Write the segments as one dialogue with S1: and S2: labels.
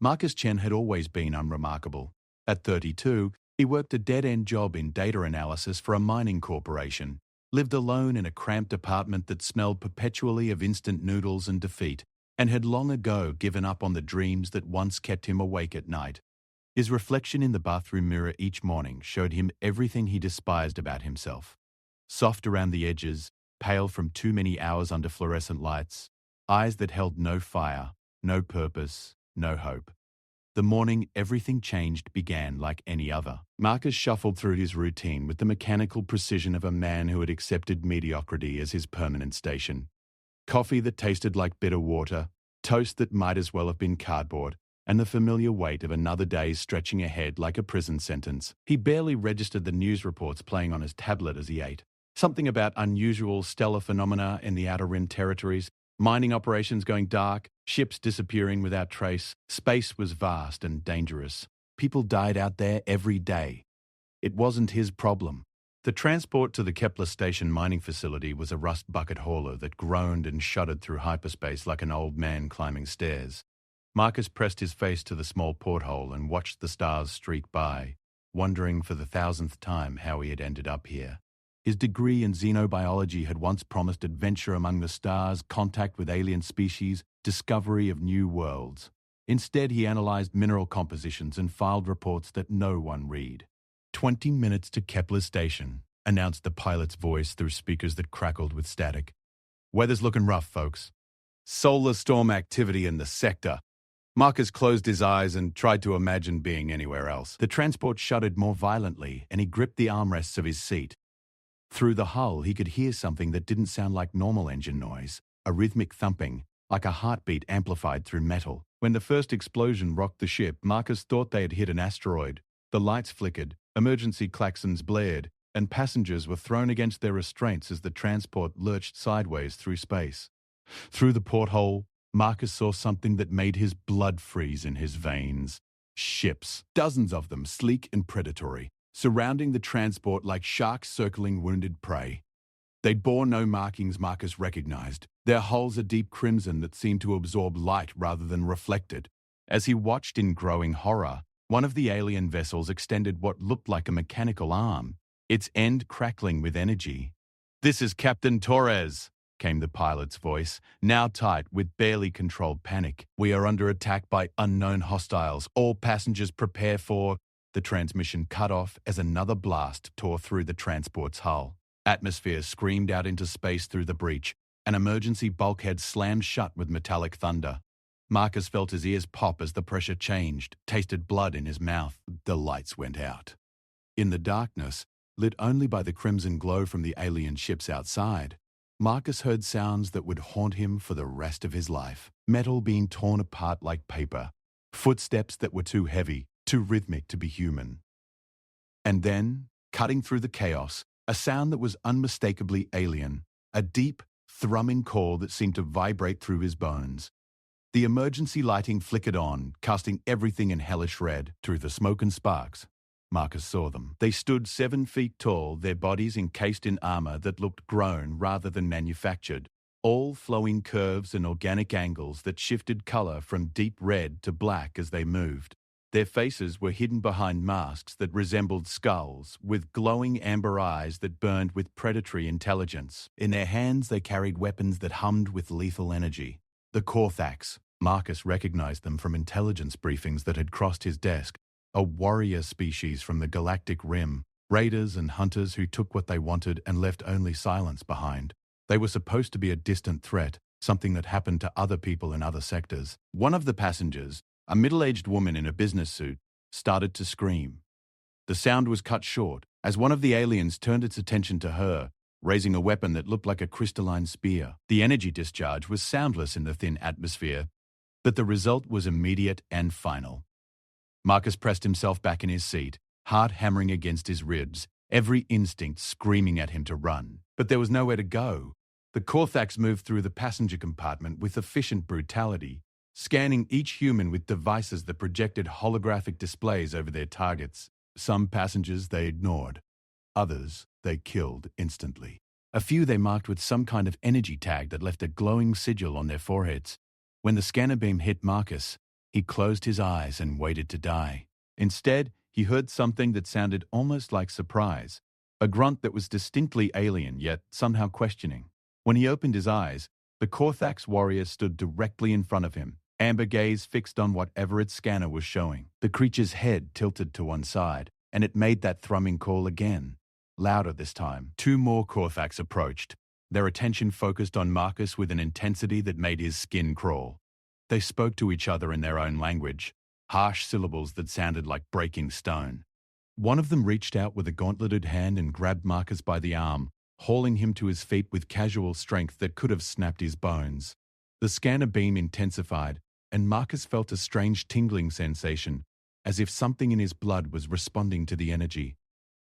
S1: Marcus Chen had always been unremarkable. At 32, he worked a dead-end job in data analysis for a mining corporation, lived alone in a cramped apartment that smelled perpetually of instant noodles and defeat, and had long ago given up on the dreams that once kept him awake at night. His reflection in the bathroom mirror each morning showed him everything he despised about himself. Soft around the edges, pale from too many hours under fluorescent lights, eyes that held no fire, no purpose, no hope. The morning everything changed began like any other. Marcus shuffled through his routine with the mechanical precision of a man who had accepted mediocrity as his permanent station. Coffee that tasted like bitter water, toast that might as well have been cardboard, and the familiar weight of another day stretching ahead like a prison sentence. He barely registered the news reports playing on his tablet as he ate. Something about unusual stellar phenomena in the Outer Rim territories, mining operations going dark, ships disappearing without trace. Space was vast and dangerous. People died out there every day. It wasn't his problem. The transport to the Kepler Station mining facility was a rust bucket hauler that groaned and shuddered through hyperspace like an old man climbing stairs. Marcus pressed his face to the small porthole and watched the stars streak by, wondering for the 1000th time how he had ended up here. His degree in xenobiology had once promised adventure among the stars, contact with alien species, discovery of new worlds. Instead, he analyzed mineral compositions and filed reports that no one read. 20 minutes to Kepler Station, announced the pilot's voice through speakers that crackled with static. Weather's looking rough, folks. Solar storm activity in the sector. Marcus closed his eyes and tried to imagine being anywhere else. The transport shuddered more violently, and he gripped the armrests of his seat. Through the hull, he could hear something that didn't sound like normal engine noise, a rhythmic thumping, like a heartbeat amplified through metal. When the first explosion rocked the ship, Marcus thought they had hit an asteroid. The lights flickered, emergency klaxons blared, and passengers were thrown against their restraints as the transport lurched sideways through space. Through the porthole, Marcus saw something that made his blood freeze in his veins. Ships, dozens of them, sleek and predatory, surrounding the transport like sharks circling wounded prey. They bore no markings Marcus recognized, their hulls a deep crimson that seemed to absorb light rather than reflect it. As he watched in growing horror, one of the alien vessels extended what looked like a mechanical arm, its end crackling with energy. "This is Captain Torres," came the pilot's voice, now tight with barely controlled panic. "We are under attack by unknown hostiles. All passengers prepare for..." The transmission cut off as another blast tore through the transport's hull. Atmosphere screamed out into space through the breach. An emergency bulkhead slammed shut with metallic thunder. Marcus felt his ears pop as the pressure changed, tasted blood in his mouth. The lights went out. In the darkness, lit only by the crimson glow from the alien ships outside, Marcus heard sounds that would haunt him for the rest of his life. Metal being torn apart like paper. Footsteps that were too heavy, too rhythmic to be human. And then, cutting through the chaos, a sound that was unmistakably alien. A deep, thrumming call that seemed to vibrate through his bones. The emergency lighting flickered on, casting everything in hellish red. Through the smoke and sparks, Marcus saw them. They stood 7 feet tall, their bodies encased in armor that looked grown rather than manufactured, all flowing curves and organic angles that shifted color from deep red to black as they moved. Their faces were hidden behind masks that resembled skulls, with glowing amber eyes that burned with predatory intelligence. In their hands they carried weapons that hummed with lethal energy. The Korthax. Marcus recognized them from intelligence briefings that had crossed his desk. A warrior species from the Galactic Rim, raiders and hunters who took what they wanted and left only silence behind. They were supposed to be a distant threat, something that happened to other people in other sectors. One of the passengers, a middle-aged woman in a business suit, started to scream. The sound was cut short as one of the aliens turned its attention to her, raising a weapon that looked like a crystalline spear. The energy discharge was soundless in the thin atmosphere, but the result was immediate and final. Marcus pressed himself back in his seat, heart hammering against his ribs, every instinct screaming at him to run. But there was nowhere to go. The Korthax moved through the passenger compartment with efficient brutality, scanning each human with devices that projected holographic displays over their targets. Some passengers they ignored. Others they killed instantly. A few they marked with some kind of energy tag that left a glowing sigil on their foreheads. When the scanner beam hit Marcus, He closed his eyes and waited to die. Instead, he heard something that sounded almost like surprise, a grunt that was distinctly alien yet somehow questioning. When he opened his eyes, the Korthax warrior stood directly in front of him, amber gaze fixed on whatever its scanner was showing. The creature's head tilted to one side, and it made that thrumming call again, louder this time. Two more Korthax approached, their attention focused on Marcus with an intensity that made his skin crawl. They spoke to each other in their own language, harsh syllables that sounded like breaking stone. One of them reached out with a gauntleted hand and grabbed Marcus by the arm, hauling him to his feet with casual strength that could have snapped his bones. The scanner beam intensified, and Marcus felt a strange tingling sensation, as if something in his blood was responding to the energy.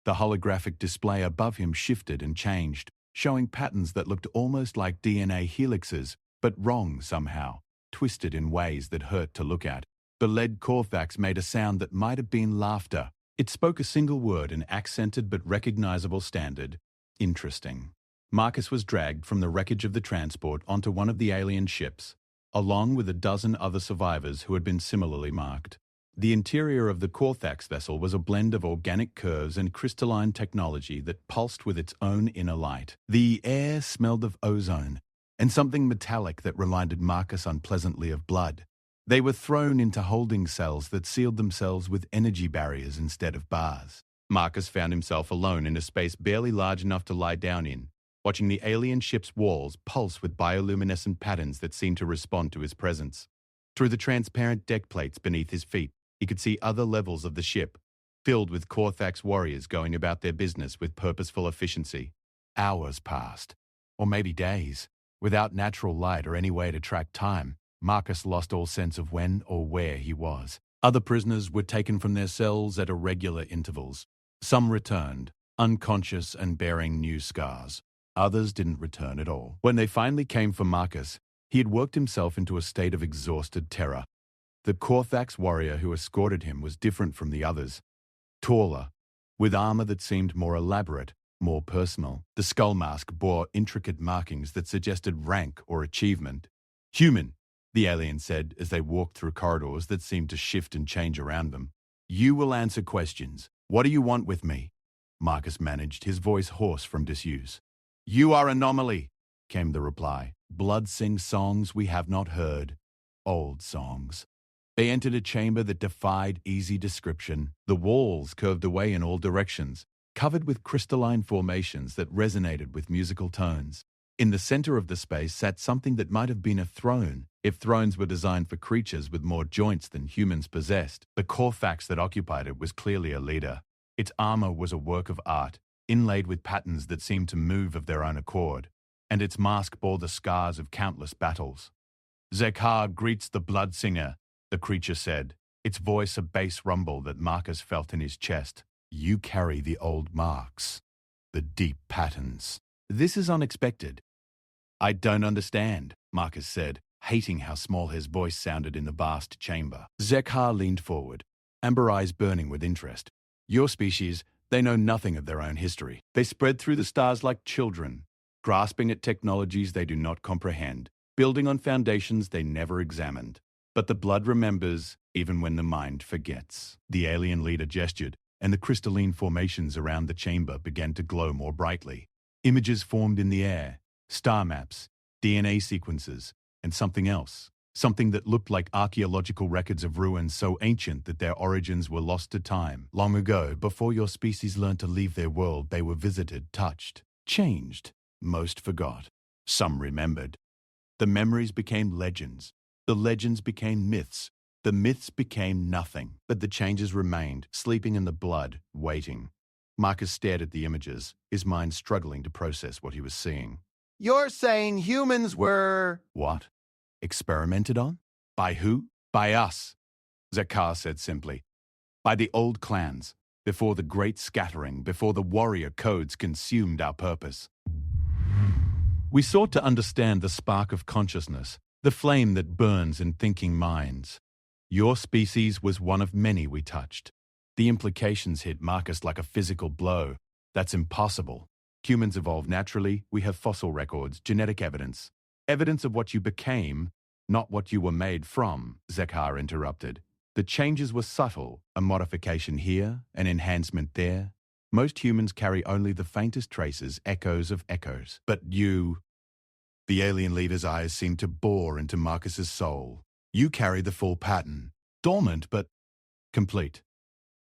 S1: The holographic display above him shifted and changed, showing patterns that looked almost like DNA helixes, but wrong somehow, twisted in ways that hurt to look at. The lead Korthax made a sound that might have been laughter. It spoke a single word, an accented but recognizable standard. Interesting. Marcus was dragged from the wreckage of the transport onto one of the alien ships, along with a dozen other survivors who had been similarly marked. The interior of the Korthax vessel was a blend of organic curves and crystalline technology that pulsed with its own inner light. The air smelled of ozone, and something metallic that reminded Marcus unpleasantly of blood. They were thrown into holding cells that sealed themselves with energy barriers instead of bars. Marcus found himself alone in a space barely large enough to lie down in, watching the alien ship's walls pulse with bioluminescent patterns that seemed to respond to his presence. Through the transparent deck plates beneath his feet, he could see other levels of the ship, filled with Korthax warriors going about their business with purposeful efficiency. Hours passed, or maybe days. Without natural light or any way to track time, Marcus lost all sense of when or where he was. Other prisoners were taken from their cells at irregular intervals. Some returned, unconscious and bearing new scars. Others didn't return at all. When they finally came for Marcus, he had worked himself into a state of exhausted terror. The Korthax warrior who escorted him was different from the others. Taller, with armor that seemed more elaborate, more personal. The skull mask bore intricate markings that suggested rank or achievement. Human, the alien said as they walked through corridors that seemed to shift and change around them. You will answer questions. What do you want with me? Marcus managed, his voice hoarse from disuse. You are anomaly, came the reply. Blood sings songs we have not heard. Old songs. They entered a chamber that defied easy description. The walls curved away in all directions, covered with crystalline formations that resonated with musical tones. In the center of the space sat something that might have been a throne, if thrones were designed for creatures with more joints than humans possessed. The Korthax that occupied it was clearly a leader. Its armor was a work of art, inlaid with patterns that seemed to move of their own accord, and its mask bore the scars of countless battles. Zekar greets the blood singer, the creature said, its voice a bass rumble that Marcus felt in his chest. You carry the old marks, the deep patterns. This is unexpected. I don't understand, Marcus said, hating how small his voice sounded in the vast chamber. Zekar leaned forward, amber eyes burning with interest. Your species, they know nothing of their own history. They spread through the stars like children, grasping at technologies they do not comprehend, building on foundations they never examined. But the blood remembers, even when the mind forgets. The alien leader gestured, and the crystalline formations around the chamber began to glow more brightly. Images formed in the air, star maps, DNA sequences, and something else. Something that looked like archaeological records of ruins so ancient that their origins were lost to time. Long ago, before your species learned to leave their world, they were visited, touched, changed. Most forgot. Some remembered. The memories became legends. The legends became myths. The myths became nothing. But the changes remained, sleeping in the blood, waiting. Marcus stared at the images, his mind struggling to process what he was seeing. You're saying humans were... What? Experimented on? By who? By us, Zekar said simply. By the old clans, before the great scattering, before the warrior codes consumed our purpose. We sought to understand the spark of consciousness, the flame that burns in thinking minds. Your species was one of many we touched. The implications hit Marcus like a physical blow. That's impossible. Humans evolved naturally. We have fossil records, genetic evidence. Evidence of what you became, Not what you were made from, Zekar interrupted. The changes were subtle, a modification here, an enhancement there. Most humans carry only the faintest traces, echoes of echoes. But you... The alien leader's eyes seemed to bore into Marcus's soul. You carry the full pattern. Dormant, but complete.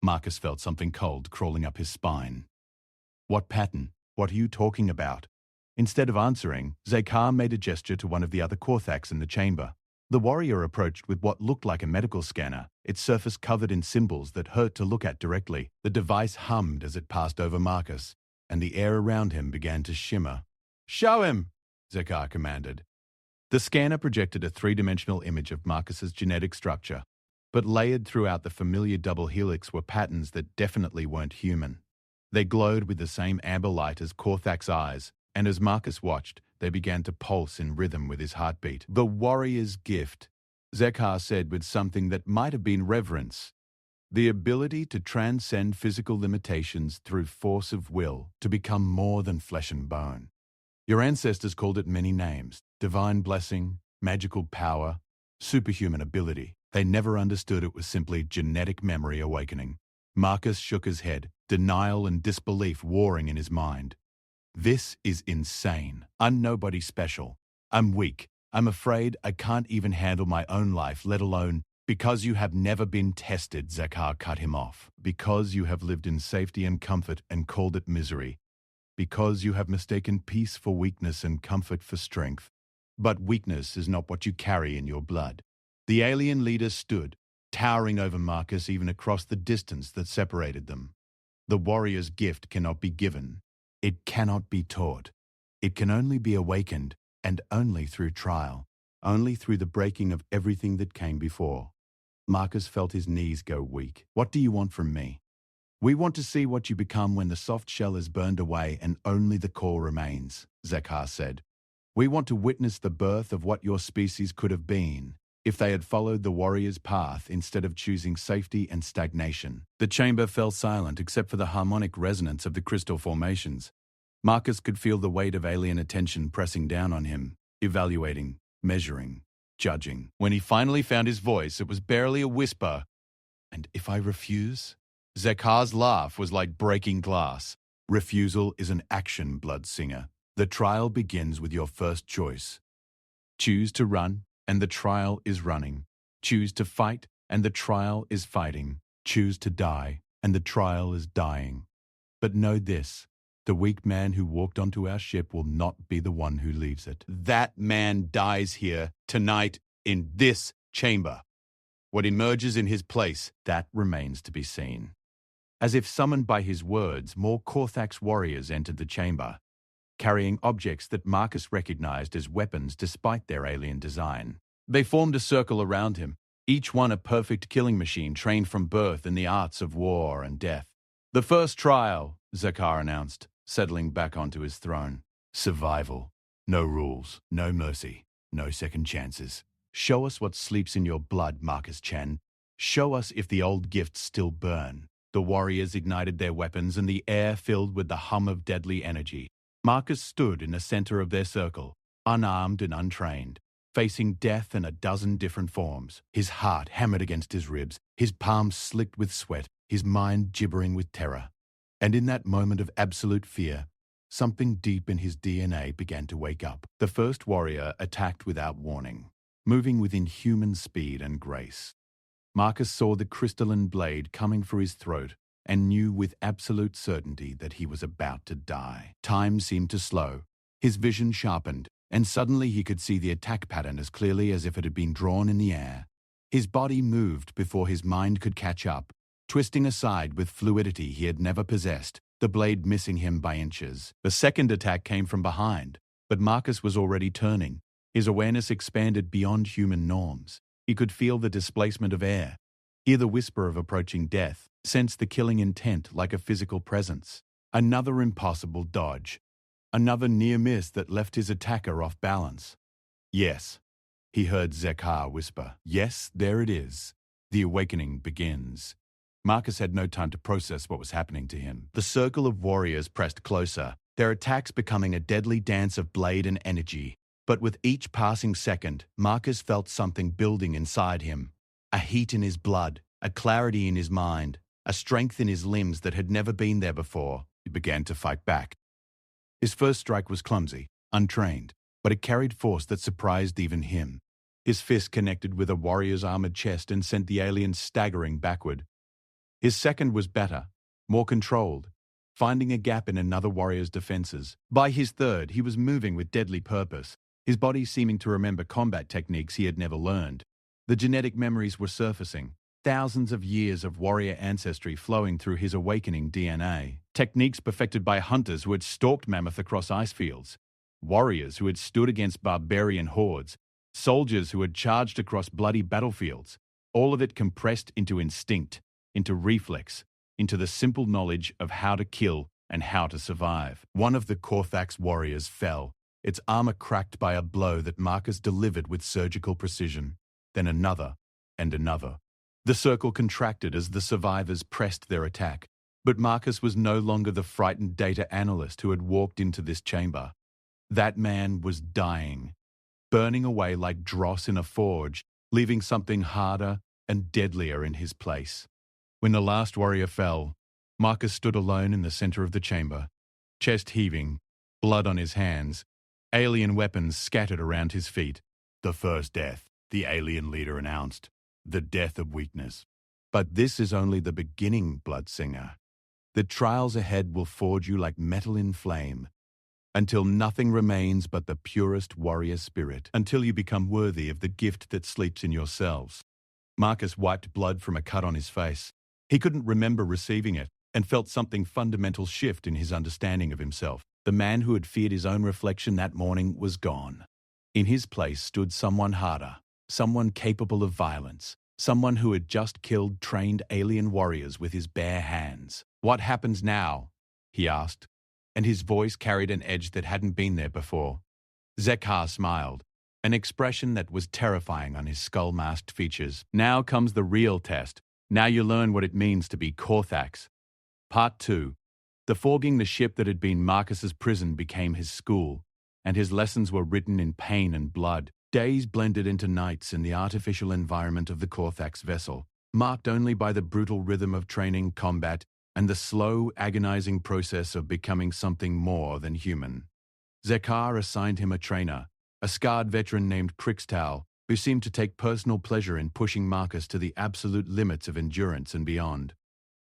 S1: Marcus felt something cold crawling up his spine. What pattern? What are you talking about? Instead of answering, Zekar made a gesture to one of the other Korthaks in the chamber. The warrior approached with what looked like a medical scanner, its surface covered in symbols that hurt to look at directly. The device hummed as it passed over Marcus, and the air around him began to shimmer. "Show him!" Zekar commanded. The scanner projected a three-dimensional image of Marcus's genetic structure, but layered throughout the familiar double helix were patterns that definitely weren't human. They glowed with the same amber light as Korthak's eyes, and as Marcus watched, they began to pulse in rhythm with his heartbeat. "The warrior's gift," Zekar said with something that might have been reverence. "The ability to transcend physical limitations through force of will, to become more than flesh and bone. Your ancestors called it many names: divine blessing, magical power, superhuman ability. They never understood it was simply genetic memory awakening." Marcus shook his head, denial and disbelief warring in his mind. "This is insane. I'm nobody special. I'm weak. I'm afraid I can't even handle my own life, let alone..." "Because you have never been tested," Zekar cut him off. "Because you have lived in safety and comfort and called it misery. Because you have mistaken peace for weakness and comfort for strength. But weakness is not what you carry in your blood." The alien leader stood, towering over Marcus even across the distance that separated them. "The warrior's gift cannot be given. It cannot be taught. It can only be awakened, and only through trial, only through the breaking of everything that came before." Marcus felt his knees go weak. "What do you want from me?" "We want to see what you become when the soft shell is burned away and only the core remains," Zekar said. "We want to witness the birth of what your species could have been, if they had followed the warrior's path instead of choosing safety and stagnation." The chamber fell silent except for the harmonic resonance of the crystal formations. Marcus could feel the weight of alien attention pressing down on him, evaluating, measuring, judging. When he finally found his voice, it was barely a whisper. "And if I refuse?" Zekar's laugh was like breaking glass. "Refusal is an action, blood singer. The trial begins with your first choice. Choose to run, and the trial is running. Choose to fight, and the trial is fighting. Choose to die, and the trial is dying. But know this, the weak man who walked onto our ship will not be the one who leaves it. That man dies here, tonight, in this chamber. What emerges in his place, that remains to be seen." As if summoned by his words, more Korthak's warriors entered the chamber, carrying objects that Marcus recognized as weapons despite their alien design. They formed a circle around him, each one a perfect killing machine trained from birth in the arts of war and death. "The first trial," Zekar announced, settling back onto his throne. "Survival. No rules, no mercy, no second chances. Show us what sleeps in your blood, Marcus Chen. Show us if the old gifts still burn." The warriors ignited their weapons and the air filled with the hum of deadly energy. Marcus stood in the center of their circle, unarmed and untrained, facing death in a dozen different forms. His heart hammered against his ribs, his palms slicked with sweat, his mind gibbering with terror. And in that moment of absolute fear, something deep in his DNA began to wake up. The first warrior attacked without warning, moving with inhuman speed and grace. Marcus saw the crystalline blade coming for his throat and knew with absolute certainty that he was about to die. Time seemed to slow. His vision sharpened, and suddenly he could see the attack pattern as clearly as if it had been drawn in the air. His body moved before his mind could catch up, twisting aside with fluidity he had never possessed, the blade missing him by inches. The second attack came from behind, but Marcus was already turning. His awareness expanded beyond human norms. He could feel the displacement of air, hear the whisper of approaching death, sense the killing intent like a physical presence. Another impossible dodge. Another near miss that left his attacker off balance. "Yes," he heard Zekar whisper. "Yes, there it is. The awakening begins." Marcus had no time to process what was happening to him. The circle of warriors pressed closer, their attacks becoming a deadly dance of blade and energy. But with each passing second, Marcus felt something building inside him. A heat in his blood, a clarity in his mind, a strength in his limbs that had never been there before. He began to fight back. His first strike was clumsy, untrained, but it carried force that surprised even him. His fist connected with a warrior's armored chest and sent the alien staggering backward. His second was better, more controlled, finding a gap in another warrior's defenses. By his third, he was moving with deadly purpose, his body seeming to remember combat techniques he had never learned. The genetic memories were surfacing, thousands of years of warrior ancestry flowing through his awakening DNA. Techniques perfected by hunters who had stalked mammoth across ice fields, warriors who had stood against barbarian hordes, soldiers who had charged across bloody battlefields, all of it compressed into instinct, into reflex, into the simple knowledge of how to kill and how to survive. One of the Korthax warriors fell, its armor cracked by a blow that Marcus delivered with surgical precision. Then another, and another. The circle contracted as the survivors pressed their attack, but Marcus was no longer the frightened data analyst who had walked into this chamber. That man was dying, burning away like dross in a forge, leaving something harder and deadlier in his place. When the last warrior fell, Marcus stood alone in the center of the chamber, chest heaving, blood on his hands, alien weapons scattered around his feet. The first death, the alien leader announced. The death of weakness. But this is only the beginning, Bloodsinger. The trials ahead will forge you like metal in flame, until nothing remains but the purest warrior spirit, until you become worthy of the gift that sleeps in yourselves. Marcus wiped blood from a cut on his face. He couldn't remember receiving it, and felt something fundamental shift in his understanding of himself. The man who had feared his own reflection that morning was gone. In his place stood someone harder, someone capable of violence, someone who had just killed trained alien warriors with his bare hands. "What happens now?" he asked, and his voice carried an edge that hadn't been there before. Zekar smiled, an expression that was terrifying on his skull-masked features. "Now comes the real test. Now you learn what it means to be Korthax." Part 2. The fogging the ship that had been Marcus's prison became his school, and his lessons were written in pain and blood. Days blended into nights in the artificial environment of the Korthax vessel, marked only by the brutal rhythm of training, combat, and the slow, agonizing process of becoming something more than human. Zekar assigned him a trainer, a scarred veteran named Crixtal, who seemed to take personal pleasure in pushing Marcus to the absolute limits of endurance and beyond.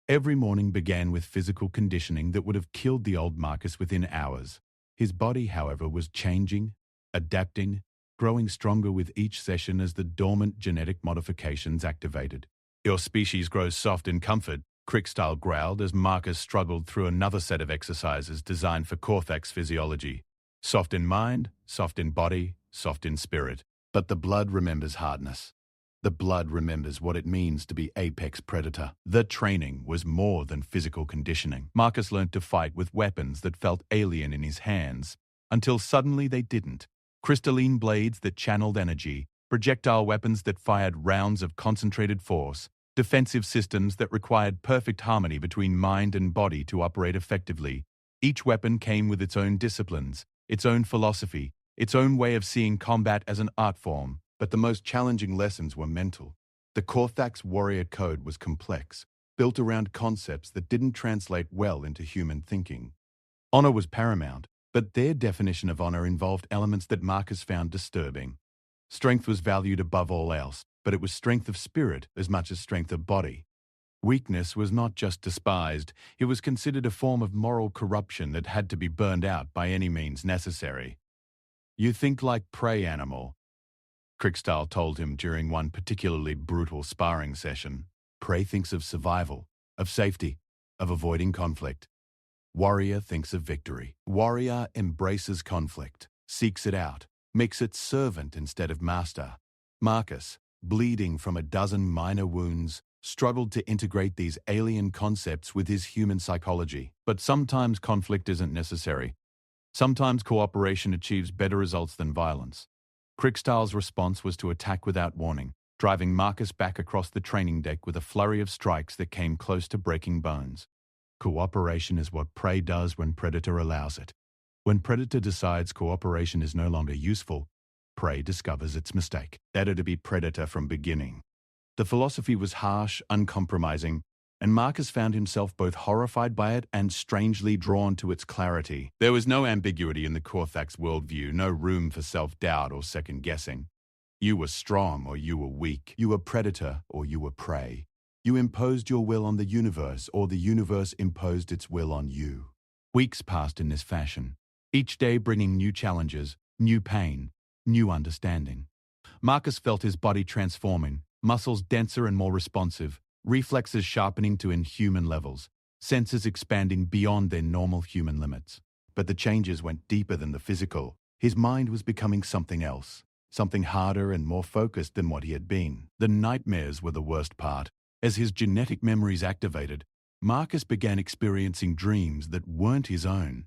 S1: Every morning began with physical conditioning that would have killed the old Marcus within hours. His body, however, was changing, adapting, growing stronger with each session as the dormant genetic modifications activated. "Your species grows soft in comfort," Crixtal growled as Marcus struggled through another set of exercises designed for Korthax physiology. "Soft in mind, soft in body, soft in spirit. But the blood remembers hardness. The blood remembers what it means to be apex predator." The training was more than physical conditioning. Marcus learned to fight with weapons that felt alien in his hands, until suddenly they didn't. Crystalline blades that channeled energy, projectile weapons that fired rounds of concentrated force, defensive systems that required perfect harmony between mind and body to operate effectively. Each weapon came with its own disciplines, its own philosophy, its own way of seeing combat as an art form. But the most challenging lessons were mental. The Korthax warrior code was complex, built around concepts that didn't translate well into human thinking. Honor was paramount, but their definition of honor involved elements that Marcus found disturbing. Strength was valued above all else, but it was strength of spirit as much as strength of body. Weakness was not just despised, it was considered a form of moral corruption that had to be burned out by any means necessary. "You think like prey animal," Crixtal told him during one particularly brutal sparring session. "Prey thinks of survival, of safety, of avoiding conflict. Warrior thinks of victory. Warrior embraces conflict, seeks it out, makes it servant instead of master." Marcus, bleeding from a dozen minor wounds, struggled to integrate these alien concepts with his human psychology. But sometimes conflict isn't necessary. Sometimes cooperation achieves better results than violence. Crixtal's response was to attack without warning, driving Marcus back across the training deck with a flurry of strikes that came close to breaking bones. Cooperation is what prey does when predator allows it. When predator decides cooperation is no longer useful, prey discovers its mistake. Better to be predator from beginning. The philosophy was harsh, uncompromising, and Marcus found himself both horrified by it and strangely drawn to its clarity. There was no ambiguity in the Korthax worldview, no room for self-doubt or second-guessing. You were strong or you were weak. You were predator or you were prey. You imposed your will on the universe or the universe imposed its will on you. Weeks passed in this fashion, each day bringing new challenges, new pain, new understanding. Marcus felt his body transforming, muscles denser and more responsive, reflexes sharpening to inhuman levels, senses expanding beyond their normal human limits. But the changes went deeper than the physical. His mind was becoming something else, something harder and more focused than what he had been. The nightmares were the worst part. As his genetic memories activated, Marcus began experiencing dreams that weren't his own.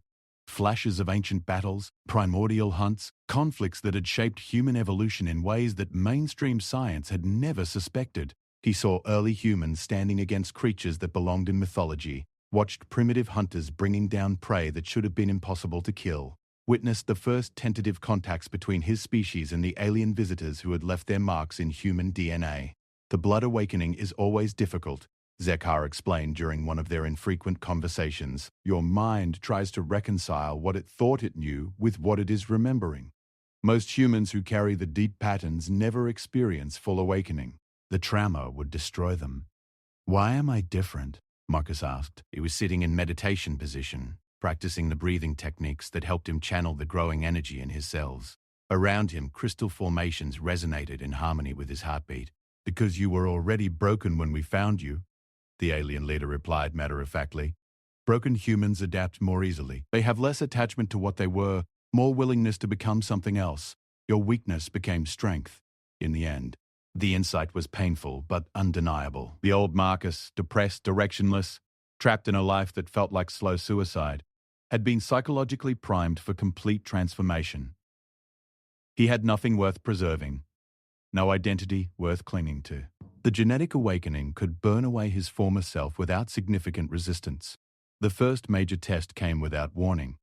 S1: Flashes of ancient battles, primordial hunts, conflicts that had shaped human evolution in ways that mainstream science had never suspected. He saw early humans standing against creatures that belonged in mythology, watched primitive hunters bringing down prey that should have been impossible to kill, witnessed the first tentative contacts between his species and the alien visitors who had left their marks in human DNA. The blood awakening is always difficult, Zekar explained during one of their infrequent conversations. Your mind tries to reconcile what it thought it knew with what it is remembering. Most humans who carry the deep patterns never experience full awakening. The trauma would destroy them. Why am I different? Marcus asked. He was sitting in meditation position, practicing the breathing techniques that helped him channel the growing energy in his cells. Around him, crystal formations resonated in harmony with his heartbeat. Because you were already broken when we found you, the alien leader replied matter-of-factly. Broken humans adapt more easily. They have less attachment to what they were, more willingness to become something else. Your weakness became strength, in the end. The insight was painful but undeniable. The old Marcus, depressed, directionless, trapped in a life that felt like slow suicide, had been psychologically primed for complete transformation. He had nothing worth preserving, no identity worth clinging to. The genetic awakening could burn away his former self without significant resistance. The first major test came without warning.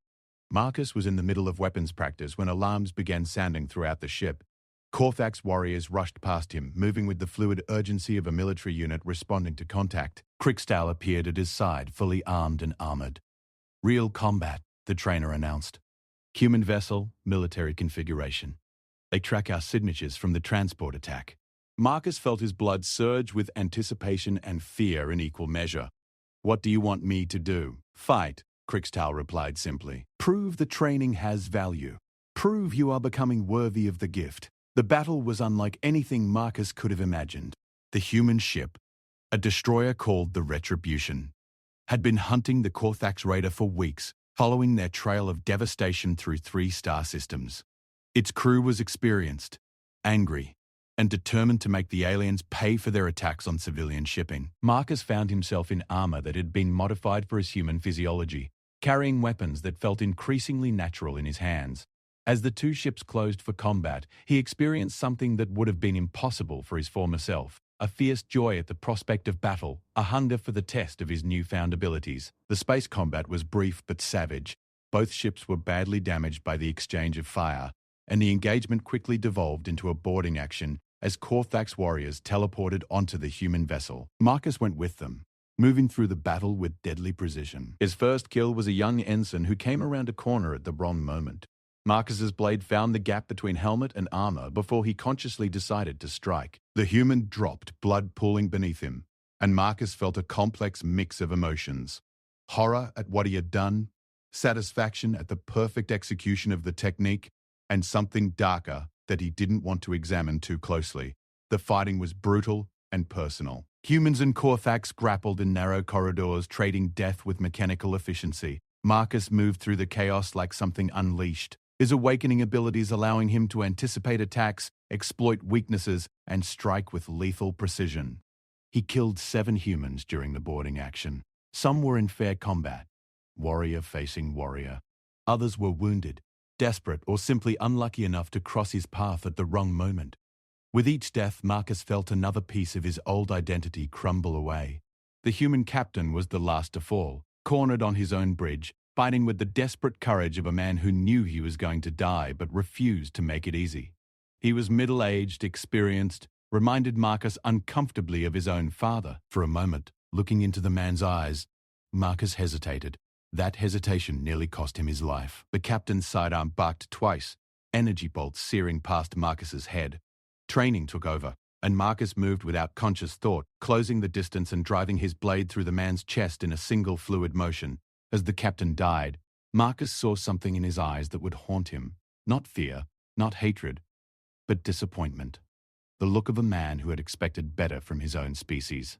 S1: Marcus was in the middle of weapons practice when alarms began sounding throughout the ship. Korthax warriors rushed past him, moving with the fluid urgency of a military unit responding to contact. Krikstal appeared at his side, fully armed and armored. Real combat, the trainer announced. Human vessel, military configuration. They track our signatures from the transport attack. Marcus felt his blood surge with anticipation and fear in equal measure. What do you want me to do? Fight, Krikstal replied simply. Prove the training has value. Prove you are becoming worthy of the gift. The battle was unlike anything Marcus could have imagined. The human ship, a destroyer called the Retribution, had been hunting the Korthax raider for weeks, following their trail of devastation through 3 star systems. Its crew was experienced, angry, and determined to make the aliens pay for their attacks on civilian shipping. Marcus found himself in armor that had been modified for his human physiology, carrying weapons that felt increasingly natural in his hands. As the 2 ships closed for combat, he experienced something that would have been impossible for his former self. A fierce joy at the prospect of battle, a hunger for the test of his newfound abilities. The space combat was brief but savage. Both ships were badly damaged by the exchange of fire, and the engagement quickly devolved into a boarding action as Korthax warriors teleported onto the human vessel. Marcus went with them, moving through the battle with deadly precision. His first kill was a young ensign who came around a corner at the wrong moment. Marcus's blade found the gap between helmet and armor before he consciously decided to strike. The human dropped, blood pooling beneath him, and Marcus felt a complex mix of emotions. Horror at what he had done, satisfaction at the perfect execution of the technique, and something darker that he didn't want to examine too closely. The fighting was brutal and personal. Humans and Korthax grappled in narrow corridors, trading death with mechanical efficiency. Marcus moved through the chaos like something unleashed, his awakening abilities allowing him to anticipate attacks, exploit weaknesses, and strike with lethal precision. He killed 7 humans during the boarding action. Some were in fair combat, warrior facing warrior. Others were wounded, desperate, or simply unlucky enough to cross his path at the wrong moment. With each death, Marcus felt another piece of his old identity crumble away. The human captain was the last to fall, cornered on his own bridge, fighting with the desperate courage of a man who knew he was going to die but refused to make it easy. He was middle-aged, experienced, reminded Marcus uncomfortably of his own father. For a moment, looking into the man's eyes, Marcus hesitated. That hesitation nearly cost him his life. The captain's sidearm barked twice, energy bolts searing past Marcus's head. Training took over, and Marcus moved without conscious thought, closing the distance and driving his blade through the man's chest in a single fluid motion. As the captain died, Marcus saw something in his eyes that would haunt him. Not fear, not hatred, but disappointment. The look of a man who had expected better from his own species.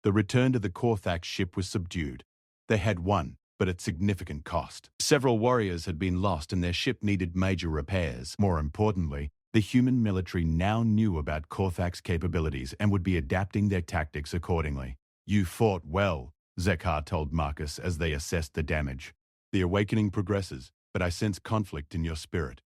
S1: The return to the Korthax ship was subdued. They had won, but at significant cost. Several warriors had been lost and their ship needed major repairs. More importantly, the human military now knew about Korthax capabilities and would be adapting their tactics accordingly. "You fought well," Zekar told Marcus as they assessed the damage. "The awakening progresses, but I sense conflict in your spirit."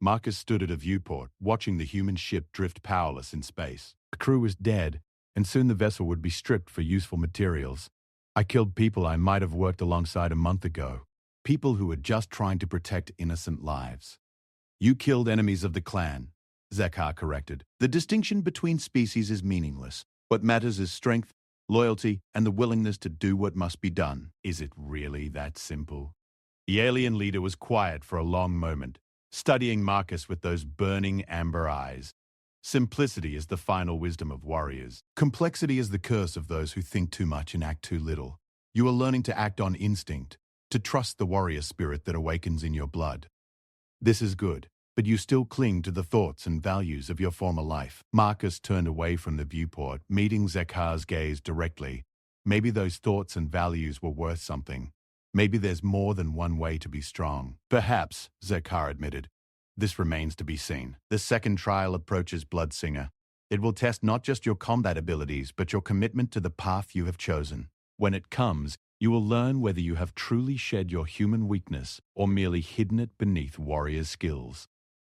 S1: Marcus stood at a viewport, watching the human ship drift powerless in space. The crew was dead, and soon the vessel would be stripped for useful materials. "I killed people I might have worked alongside a month ago. People who were just trying to protect innocent lives." "You killed enemies of the clan," Zekar corrected. "The distinction between species is meaningless. What matters is strength, loyalty, and the willingness to do what must be done." "Is it really that simple?" The alien leader was quiet for a long moment, studying Marcus with those burning amber eyes. "Simplicity is the final wisdom of warriors. Complexity is the curse of those who think too much and act too little. You are learning to act on instinct, to trust the warrior spirit that awakens in your blood. This is good, but you still cling to the thoughts and values of your former life." Marcus turned away from the viewport, meeting Zekar's gaze directly. Maybe those thoughts and values were worth something. Maybe there's more than one way to be strong. "Perhaps," Zekar admitted. "This remains to be seen." The second trial approaches, Bloodsinger. It will test not just your combat abilities, but your commitment to the path you have chosen. When it comes, you will learn whether you have truly shed your human weakness or merely hidden it beneath warrior skills.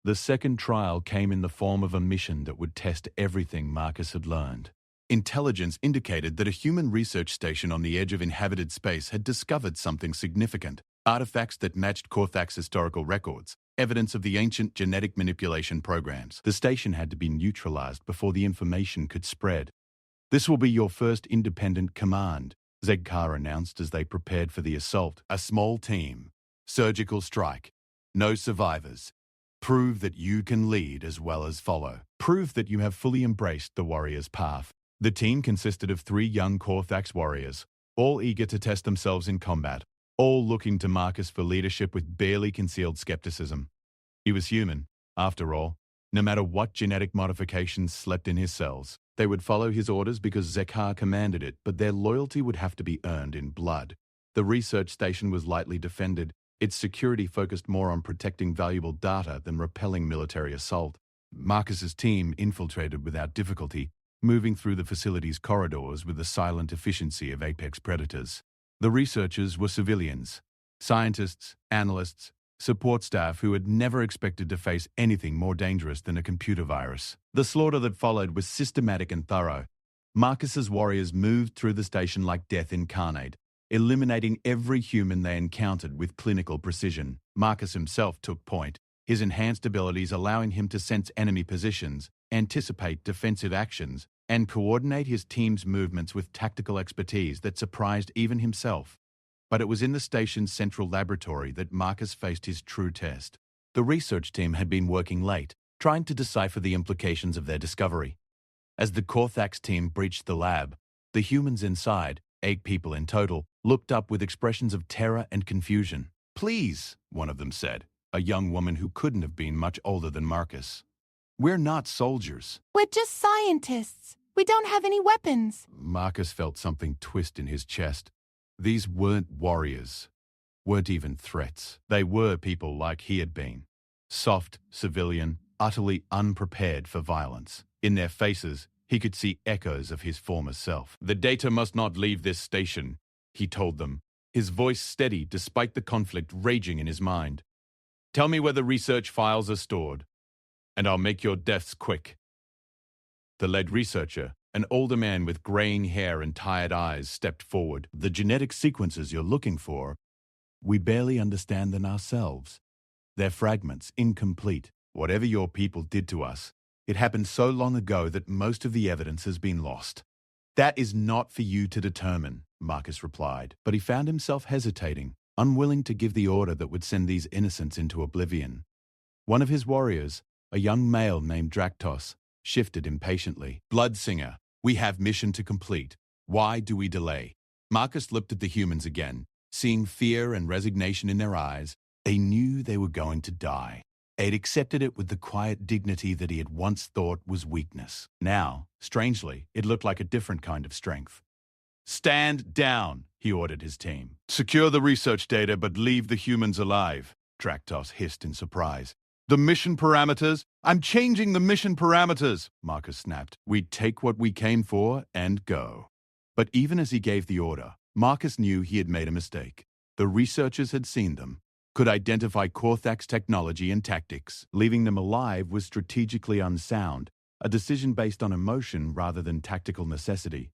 S1: The second trial came in the form of a mission that would test everything Marcus had learned. Intelligence indicated that a human research station on the edge of inhabited space had discovered something significant. Artifacts that matched Korthax historical records, evidence of the ancient genetic manipulation programs. The station had to be neutralized before the information could spread. "This will be your first independent command," Zekar announced as they prepared for the assault. "A small team. Surgical strike. No survivors. Prove that you can lead as well as follow. Prove that you have fully embraced the warrior's path." The team consisted of 3 young Korthax warriors, all eager to test themselves in combat, all looking to Marcus for leadership with barely concealed skepticism. He was human, after all. No matter what genetic modifications slept in his cells, they would follow his orders because Zekar commanded it, but their loyalty would have to be earned in blood. The research station was lightly defended. Its security focused more on protecting valuable data than repelling military assault. Marcus's team infiltrated without difficulty, moving through the facility's corridors with the silent efficiency of apex predators. The researchers were civilians, scientists, analysts, support staff who had never expected to face anything more dangerous than a computer virus. The slaughter that followed was systematic and thorough. Marcus's warriors moved through the station like death incarnate, eliminating every human they encountered with clinical precision. Marcus himself took point, his enhanced abilities allowing him to sense enemy positions, anticipate defensive actions, and coordinate his team's movements with tactical expertise that surprised even himself. But it was in the station's central laboratory that Marcus faced his true test. The research team had been working late, trying to decipher the implications of their discovery. As the Korthax team breached the lab, the humans inside, 8 people in total, looked up with expressions of terror and confusion. "Please," one of them said, a young woman who couldn't have been much older than Marcus. "We're not soldiers.
S2: We're just scientists. We don't have any weapons."
S1: Marcus felt something twist in his chest. These weren't warriors, weren't even threats. They were people like he had been. Soft, civilian, utterly unprepared for violence. In their faces, he could see echoes of his former self. "The data must not leave this station," he told them, his voice steady despite the conflict raging in his mind. "Tell me where the research files are stored, and I'll make your deaths quick." The lead researcher, an older man with graying hair and tired eyes, stepped forward. "The genetic sequences you're looking for we barely understand them ourselves. They're fragments, incomplete. Whatever your people did to us, it happened so long ago that most of the evidence has been lost. That is not for you to determine, Marcus replied, but he found himself hesitating, unwilling to give the order that would send these innocents into oblivion. One of his warriors, a young male named Draktos, shifted impatiently. Bloodsinger, we have mission to complete. Why do we delay? Marcus looked at the humans again, seeing fear and resignation in their eyes. They knew they were going to die. They'd accepted it with the quiet dignity that he had once thought was weakness. Now, strangely, it looked like a different kind of strength. Stand down, he ordered his team. Secure the research data, but leave the humans alive, Draktos hissed in surprise. The mission parameters? I'm changing the mission parameters, Marcus snapped. We take what we came for and go. But even as he gave the order, Marcus knew he had made a mistake. The researchers had seen them, could identify Korthak's technology and tactics. Leaving them alive was strategically unsound, a decision based on emotion rather than tactical necessity.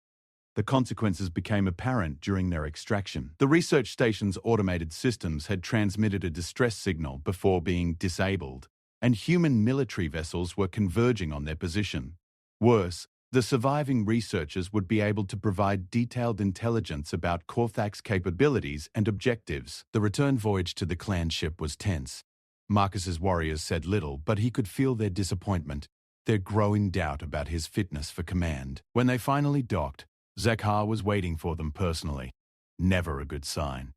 S1: The consequences became apparent during their extraction. The research station's automated systems had transmitted a distress signal before being disabled, and human military vessels were converging on their position. Worse, the surviving researchers would be able to provide detailed intelligence about Korthak's capabilities and objectives. The return voyage to the clan ship was tense. Marcus's warriors said little, but he could feel their disappointment, their growing doubt about his fitness for command. When they finally docked, Zekhar was waiting for them personally. Never a good sign.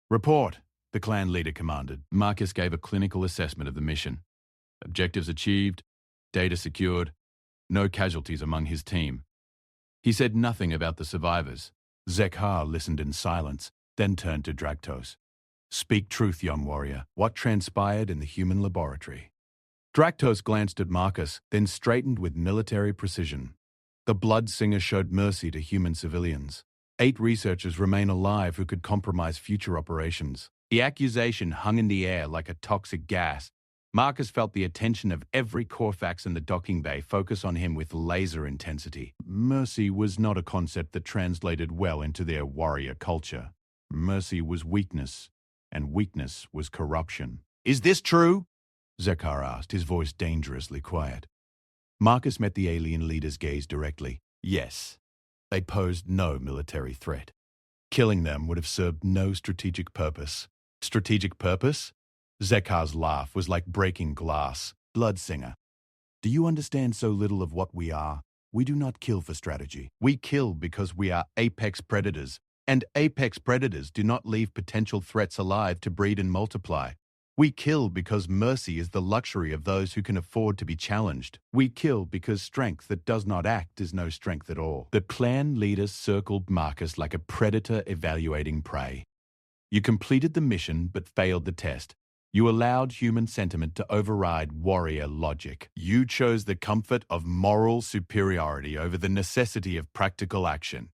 S1: Report, the clan leader commanded. Marcus gave a clinical assessment of the mission. Objectives achieved, data secured, no casualties among his team. He said nothing about the survivors. Zekhar listened in silence, then turned to Draktos. Speak truth, young warrior. What transpired in the human laboratory? Draktos glanced at Marcus, then straightened with military precision. The Bloodsinger showed mercy to human civilians. 8 researchers remain alive who could compromise future operations. The accusation hung in the air like a toxic gas. Marcus felt the attention of every Korthax in the docking bay focus on him with laser intensity. Mercy was not a concept that translated well into their warrior culture. Mercy was weakness, and weakness was corruption. Is this true? Zekhar asked, his voice dangerously quiet. Marcus met the alien leader's gaze directly. Yes, they posed no military threat. Killing them would have served no strategic purpose. Strategic purpose? Zekhar's laugh was like breaking glass. Bloodsinger, do you understand so little of what we are? We do not kill for strategy. We kill because we are apex predators, and apex predators do not leave potential threats alive to breed and multiply. We kill because mercy is the luxury of those who can afford to be challenged. We kill because strength that does not act is no strength at all. The clan leader circled Marcus like a predator evaluating prey. You completed the mission but failed the test. You allowed human sentiment to override warrior logic. You chose the comfort of moral superiority over the necessity of practical action.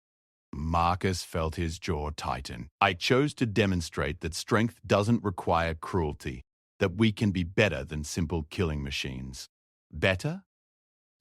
S1: Marcus felt his jaw tighten. I chose to demonstrate that strength doesn't require cruelty, that we can be better than simple killing machines. Better?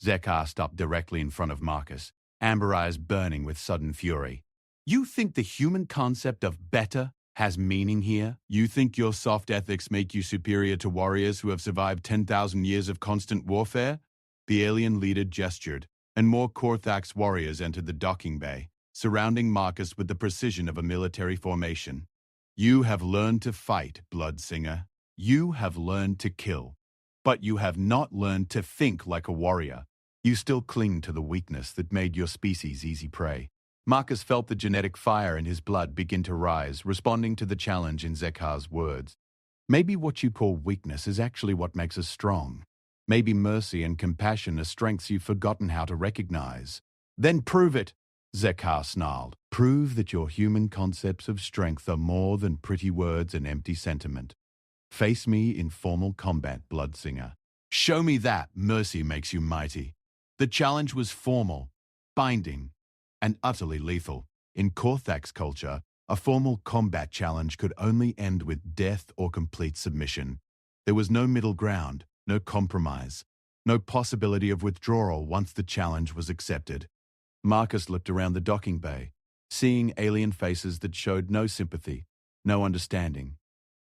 S1: Zekhar stopped directly in front of Marcus, amber eyes burning with sudden fury. You think the human concept of better has meaning here? You think your soft ethics make you superior to warriors who have survived 10,000 years of constant warfare? The alien leader gestured, and more Korthax warriors entered the docking bay, surrounding Marcus with the precision of a military formation. You have learned to fight, Bloodsinger. You have learned to kill. But you have not learned to think like a warrior. You still cling to the weakness that made your species easy prey. Marcus felt the genetic fire in his blood begin to rise, responding to the challenge in Zekhar's words. Maybe what you call weakness is actually what makes us strong. Maybe mercy and compassion are strengths you've forgotten how to recognize. Then prove it, Zekhar snarled. Prove that your human concepts of strength are more than pretty words and empty sentiment. Face me in formal combat, Bloodsinger. Show me that mercy makes you mighty. The challenge was formal, binding, and utterly lethal. In Korthax culture, a formal combat challenge could only end with death or complete submission. There was no middle ground, no compromise, no possibility of withdrawal once the challenge was accepted. Marcus looked around the docking bay, seeing alien faces that showed no sympathy, no understanding.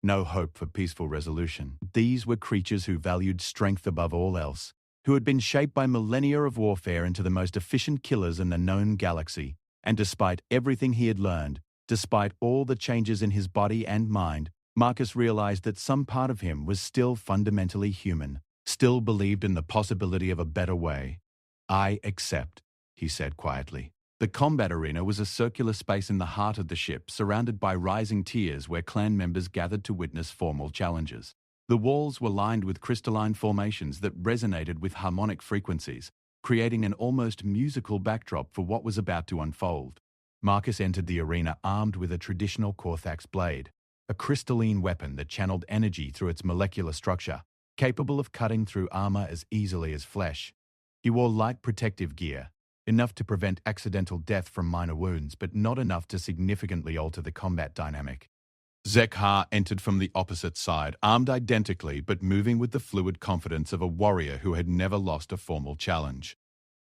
S1: no hope for peaceful resolution. These were creatures who valued strength above all else, who had been shaped by millennia of warfare into the most efficient killers in the known galaxy. And despite everything he had learned, despite all the changes in his body and mind, Marcus realized that some part of him was still fundamentally human, still believed in the possibility of a better way. "I accept," he said quietly. The combat arena was a circular space in the heart of the ship, surrounded by rising tiers where clan members gathered to witness formal challenges. The walls were lined with crystalline formations that resonated with harmonic frequencies, creating an almost musical backdrop for what was about to unfold. Marcus entered the arena armed with a traditional Korthax blade, a crystalline weapon that channeled energy through its molecular structure, capable of cutting through armor as easily as flesh. He wore light protective gear, enough to prevent accidental death from minor wounds, but not enough to significantly alter the combat dynamic. Zekhar entered from the opposite side, armed identically but moving with the fluid confidence of a warrior who had never lost a formal challenge.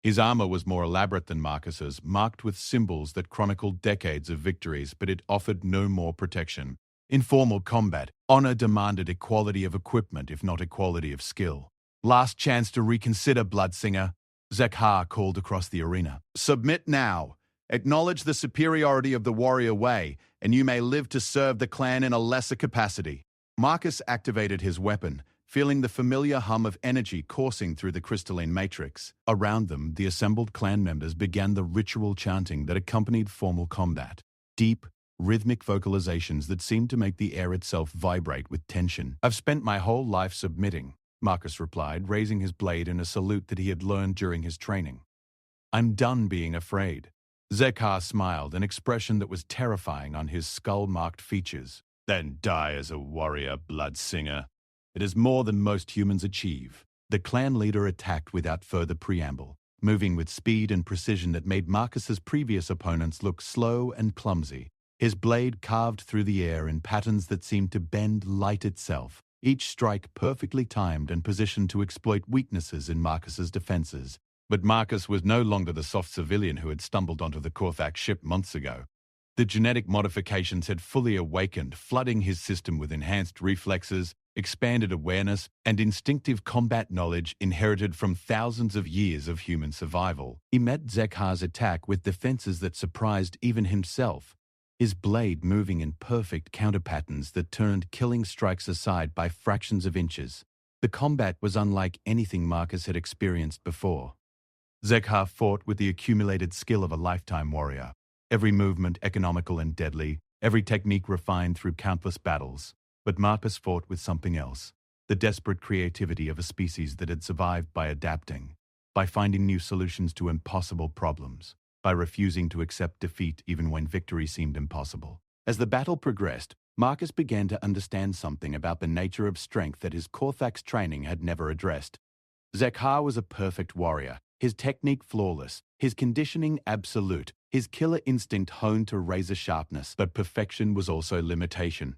S1: His armor was more elaborate than Marcus's, marked with symbols that chronicled decades of victories, but it offered no more protection. In formal combat, honor demanded equality of equipment, if not equality of skill. "Last chance to reconsider, Bloodsinger," Zekhar called across the arena. "Submit now. Acknowledge the superiority of the warrior way, and you may live to serve the clan in a lesser capacity." Marcus activated his weapon, feeling the familiar hum of energy coursing through the crystalline matrix. Around them, the assembled clan members began the ritual chanting that accompanied formal combat. Deep, rhythmic vocalizations that seemed to make the air itself vibrate with tension. "I've spent my whole life submitting," Marcus replied, raising his blade in a salute that he had learned during his training. "I'm done being afraid." Zekhar smiled, an expression that was terrifying on his skull-marked features. "Then die as a warrior, Bloodsinger. It is more than most humans achieve." The clan leader attacked without further preamble, moving with speed and precision that made Marcus's previous opponents look slow and clumsy. His blade carved through the air in patterns that seemed to bend light itself, each strike perfectly timed and positioned to exploit weaknesses in Marcus's defenses. But Marcus was no longer the soft civilian who had stumbled onto the Korthax ship months ago. The genetic modifications had fully awakened, flooding his system with enhanced reflexes, expanded awareness, and instinctive combat knowledge inherited from thousands of years of human survival. He met Zekhar's attack with defenses that surprised even himself, his blade moving in perfect counter-patterns that turned killing strikes aside by fractions of inches. The combat was unlike anything Marcus had experienced before. Zekhar fought with the accumulated skill of a lifetime warrior, every movement economical and deadly, every technique refined through countless battles. But Marcus fought with something else, the desperate creativity of a species that had survived by adapting, by finding new solutions to impossible problems, by refusing to accept defeat even when victory seemed impossible. As the battle progressed, Marcus began to understand something about the nature of strength that his Korthax training had never addressed. Zekhar was a perfect warrior, his technique flawless, his conditioning absolute, his killer instinct honed to razor sharpness, but perfection was also limitation.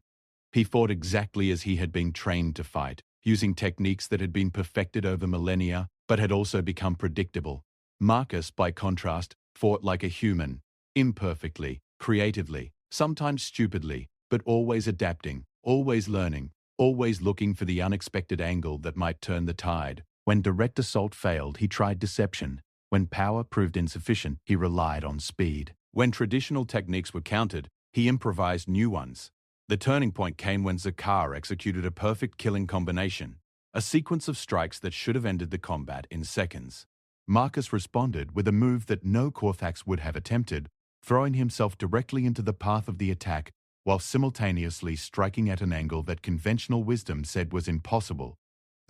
S1: He fought exactly as he had been trained to fight, using techniques that had been perfected over millennia, but had also become predictable. Marcus, by contrast, fought like a human, imperfectly, creatively, sometimes stupidly, but always adapting, always learning, always looking for the unexpected angle that might turn the tide. When direct assault failed, he tried deception. When power proved insufficient, he relied on speed. When traditional techniques were countered, he improvised new ones. The turning point came when Zekhar executed a perfect killing combination, a sequence of strikes that should have ended the combat in seconds. Marcus responded with a move that no Korthax would have attempted, throwing himself directly into the path of the attack while simultaneously striking at an angle that conventional wisdom said was impossible.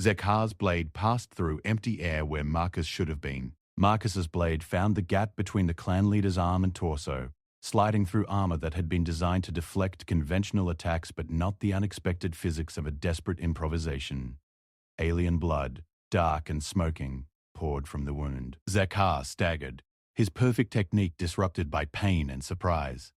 S1: Zekhar's blade passed through empty air where Marcus should have been. Marcus's blade found the gap between the clan leader's arm and torso, sliding through armor that had been designed to deflect conventional attacks but not the unexpected physics of a desperate improvisation. Alien blood, dark and smoking, poured from the wound. Zekhar staggered, his perfect technique disrupted by pain and surprise.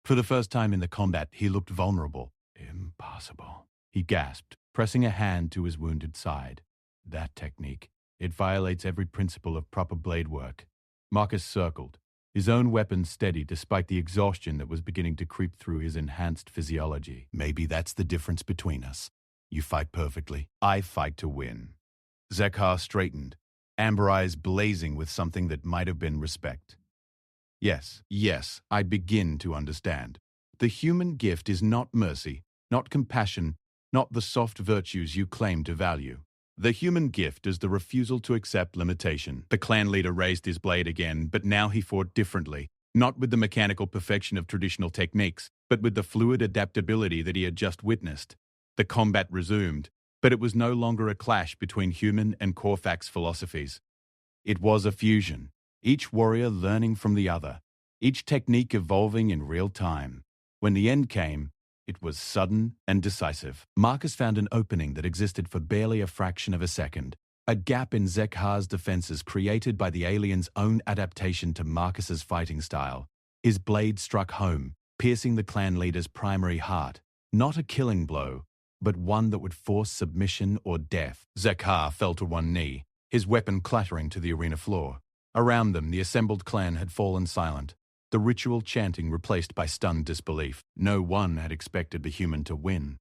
S1: For the first time in the combat, he looked vulnerable. "Impossible," he gasped, pressing a hand to his wounded side. "That technique, it violates every principle of proper blade work." Marcus circled, his own weapon steady despite the exhaustion that was beginning to creep through his enhanced physiology. Maybe that's the difference between us. You fight perfectly. I fight to win. Zekhar straightened, amber eyes blazing with something that might have been respect. Yes, I begin to understand. The human gift is not mercy, not compassion, not the soft virtues you claim to value. The human gift is the refusal to accept limitation. The clan leader raised his blade again, but now he fought differently, not with the mechanical perfection of traditional techniques, but with the fluid adaptability that he had just witnessed. The combat resumed, but it was no longer a clash between human and Corfax philosophies. It was a fusion, each warrior learning from the other, each technique evolving in real time. When the end came, it was sudden and decisive. Marcus found an opening that existed for barely a fraction of a second, a gap in Zekhar's defenses created by the alien's own adaptation to Marcus's fighting style. His blade struck home, piercing the clan leader's primary heart. Not a killing blow, but one that would force submission or death. Zekhar fell to one knee, his weapon clattering to the arena floor. Around them, the assembled clan had fallen silent, the ritual chanting replaced by stunned disbelief. No one had expected the human to win.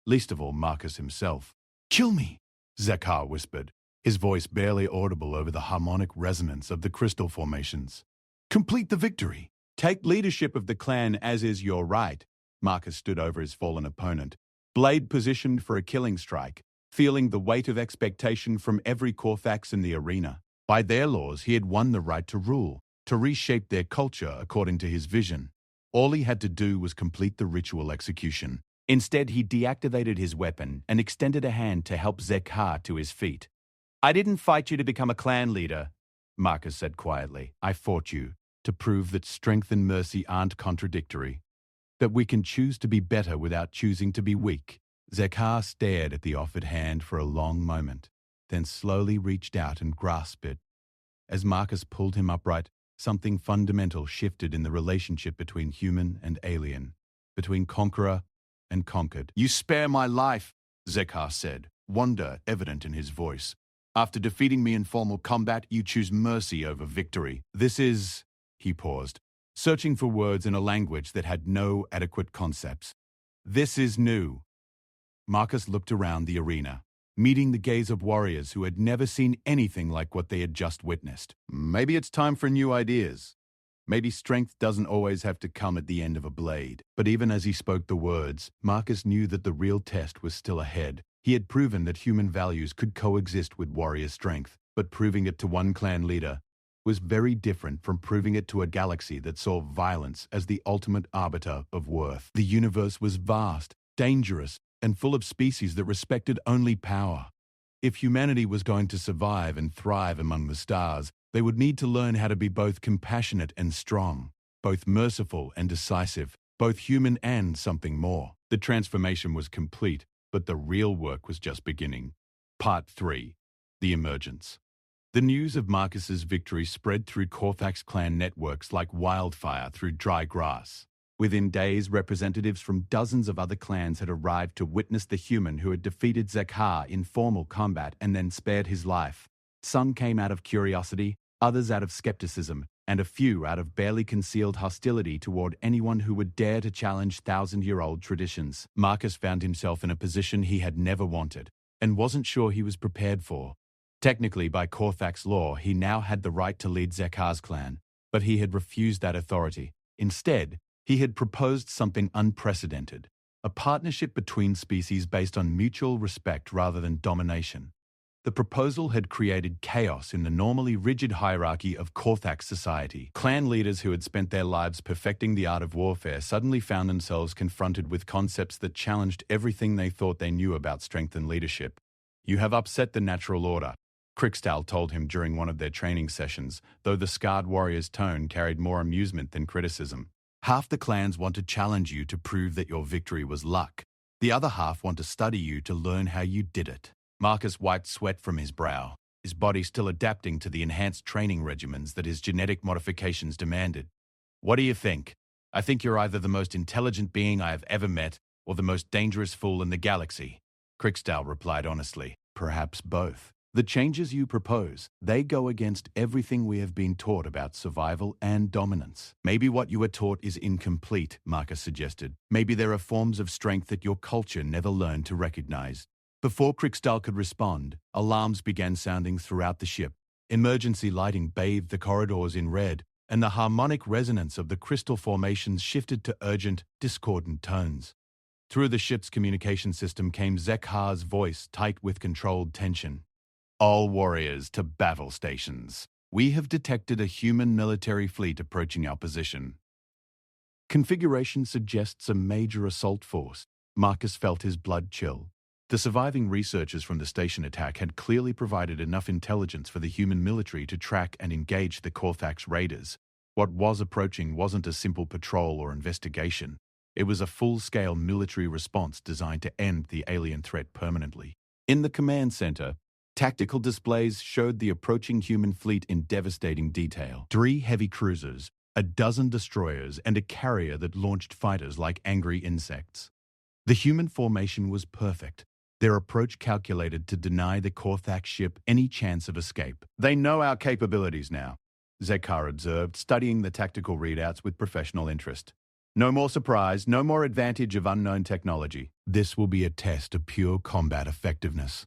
S1: Least of all Marcus himself. "Kill me," Zekhar whispered, his voice barely audible over the harmonic resonance of the crystal formations. "Complete the victory. Take leadership of the clan as is your right." Marcus stood over his fallen opponent, blade positioned for a killing strike, feeling the weight of expectation from every Corfax in the arena. By their laws, he had won the right to rule, to reshape their culture according to his vision. All he had to do was complete the ritual execution. Instead, he deactivated his weapon and extended a hand to help Zekhar to his feet. "I didn't fight you to become a clan leader," Marcus said quietly. "I fought you to prove that strength and mercy aren't contradictory, that we can choose to be better without choosing to be weak." Zekhar stared at the offered hand for a long moment, then slowly reached out and grasped it. As Marcus pulled him upright, something fundamental shifted in the relationship between human and alien, between conqueror and conquered. "You spare my life," Zekhar said, wonder evident in his voice. "After defeating me in formal combat, you choose mercy over victory. This is..." He paused, searching for words in a language that had no adequate concepts. "This is new." Marcus looked around the arena, meeting the gaze of warriors who had never seen anything like what they had just witnessed. Maybe it's time for new ideas. Maybe strength doesn't always have to come at the end of a blade. But even as he spoke the words, Marcus knew that the real test was still ahead. He had proven that human values could coexist with warrior strength, but proving it to one clan leader was very different from proving it to a galaxy that saw violence as the ultimate arbiter of worth. The universe was vast, dangerous, and full of species that respected only power. If humanity was going to survive and thrive among the stars, they would need to learn how to be both compassionate and strong, both merciful and decisive, both human and something more. The transformation was complete, but the real work was just beginning. Part 3. The Emergence. The news of Marcus's victory spread through Corfax clan networks like wildfire through dry grass. Within days, representatives from dozens of other clans had arrived to witness the human who had defeated Zekhar in formal combat and then spared his life. Some came out of curiosity, others out of skepticism, and a few out of barely concealed hostility toward anyone who would dare to challenge thousand-year-old traditions. Marcus found himself in a position he had never wanted, and wasn't sure he was prepared for. Technically, by Corfax law, he now had the right to lead Zekhar's clan, but he had refused that authority. Instead, he had proposed something unprecedented, a partnership between species based on mutual respect rather than domination. The proposal had created chaos in the normally rigid hierarchy of Corfax society. Clan leaders who had spent their lives perfecting the art of warfare suddenly found themselves confronted with concepts that challenged everything they thought they knew about strength and leadership. "You have upset the natural order," Crickstal told him during one of their training sessions, though the scarred warrior's tone carried more amusement than criticism. "Half the clans want to challenge you to prove that your victory was luck. The other half want to study you to learn how you did it." Marcus wiped sweat from his brow, his body still adapting to the enhanced training regimens that his genetic modifications demanded. "What do you think? I think you're either the most intelligent being I have ever met or the most dangerous fool in the galaxy," Crickstal replied honestly. "Perhaps both." The changes you propose, they go against everything we have been taught about survival and dominance. Maybe what you were taught is incomplete, Marcus suggested. Maybe there are forms of strength that your culture never learned to recognize. Before Krikstal could respond, alarms began sounding throughout the ship. Emergency lighting bathed the corridors in red, and the harmonic resonance of the crystal formations shifted to urgent, discordant tones. Through the ship's communication system came Zekhar's voice, tight with controlled tension. All warriors to battle stations. We have detected a human military fleet approaching our position. Configuration suggests a major assault force. Marcus felt his blood chill. The surviving researchers from the station attack had clearly provided enough intelligence for the human military to track and engage the Korthax raiders. What was approaching wasn't a simple patrol or investigation. It was a full-scale military response designed to end the alien threat permanently. In the command center, tactical displays showed the approaching human fleet in devastating detail. 3 heavy cruisers, a dozen destroyers, and a carrier that launched fighters like angry insects. The human formation was perfect. Their approach calculated to deny the Korthax ship any chance of escape. They know our capabilities now, Zekhar observed, studying the tactical readouts with professional interest. No more surprise, no more advantage of unknown technology. This will be a test of pure combat effectiveness.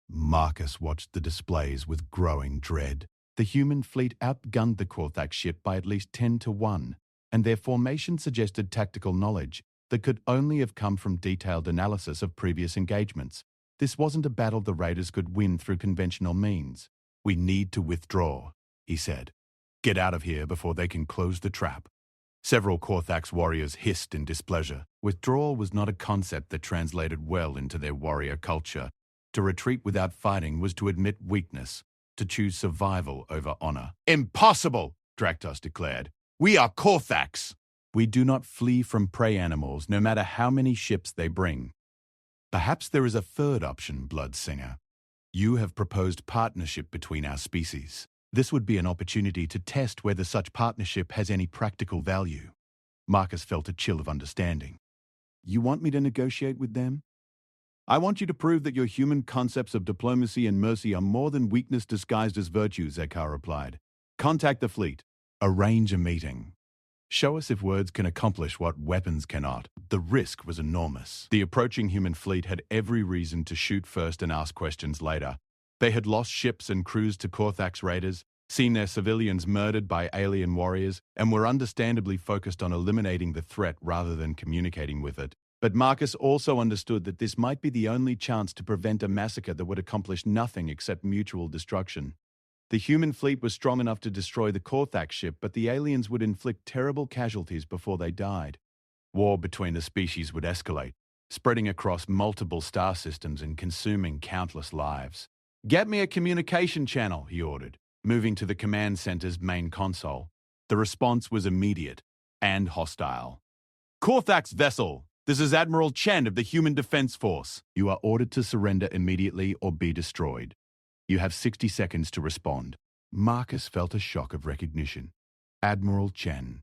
S1: Marcus watched the displays with growing dread. The human fleet outgunned the Korthax ship by at least 10 to 1, and their formation suggested tactical knowledge that could only have come from detailed analysis of previous engagements. This wasn't a battle the raiders could win through conventional means. We need to withdraw, he said. Get out of here before they can close the trap. Several Korthax warriors hissed in displeasure. Withdrawal was not a concept that translated well into their warrior culture. To retreat without fighting was to admit weakness, to choose survival over honor. Impossible, Draktos declared. We are Korthax. We do not flee from prey animals, no matter how many ships they bring. Perhaps there is a third option, Bloodsinger. You have proposed partnership between our species. This would be an opportunity to test whether such partnership has any practical value. Marcus felt a chill of understanding. You want me to negotiate with them? I want you to prove that your human concepts of diplomacy and mercy are more than weakness disguised as virtue, Zekhar replied. Contact the fleet. Arrange a meeting. Show us if words can accomplish what weapons cannot. The risk was enormous. The approaching human fleet had every reason to shoot first and ask questions later. They had lost ships and crews to Korthax raiders, seen their civilians murdered by alien warriors, and were understandably focused on eliminating the threat rather than communicating with it. But Marcus also understood that this might be the only chance to prevent a massacre that would accomplish nothing except mutual destruction. The human fleet was strong enough to destroy the Korthax ship, but the aliens would inflict terrible casualties before they died. War between the species would escalate, spreading across multiple star systems and consuming countless lives. Get me a communication channel, he ordered, moving to the command center's main console. The response was immediate and hostile. Korthax vessel, this is Admiral Chen of the Human Defense Force. You are ordered to surrender immediately or be destroyed. You have 60 seconds to respond. Marcus felt a shock of recognition. Admiral Chen.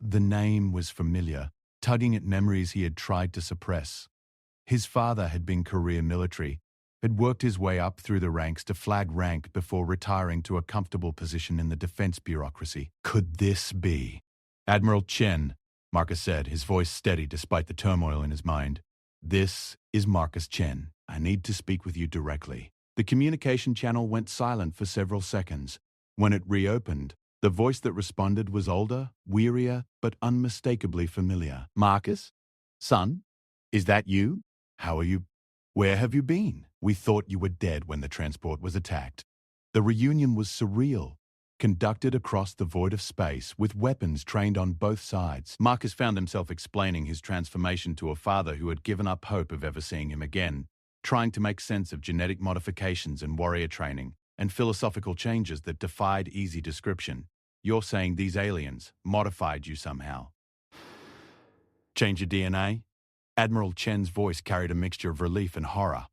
S1: The name was familiar, tugging at memories he had tried to suppress. His father had been career military, had worked his way up through the ranks to flag rank before retiring to a comfortable position in the defense bureaucracy. Could this be? Admiral Chen, Marcus said, his voice steady despite the turmoil in his mind. This is Marcus Chen. I need to speak with you directly. The communication channel went silent for several seconds. When it reopened, the voice that responded was older, wearier, but unmistakably familiar. Marcus? Son? Is that you? How are you? Where have you been? We thought you were dead when the transport was attacked. The reunion was surreal, conducted across the void of space with weapons trained on both sides. Marcus found himself explaining his transformation to a father who had given up hope of ever seeing him again, trying to make sense of genetic modifications and warrior training and philosophical changes that defied easy description. You're saying these aliens modified you somehow. Change your DNA? Admiral Chen's voice carried a mixture of relief and horror.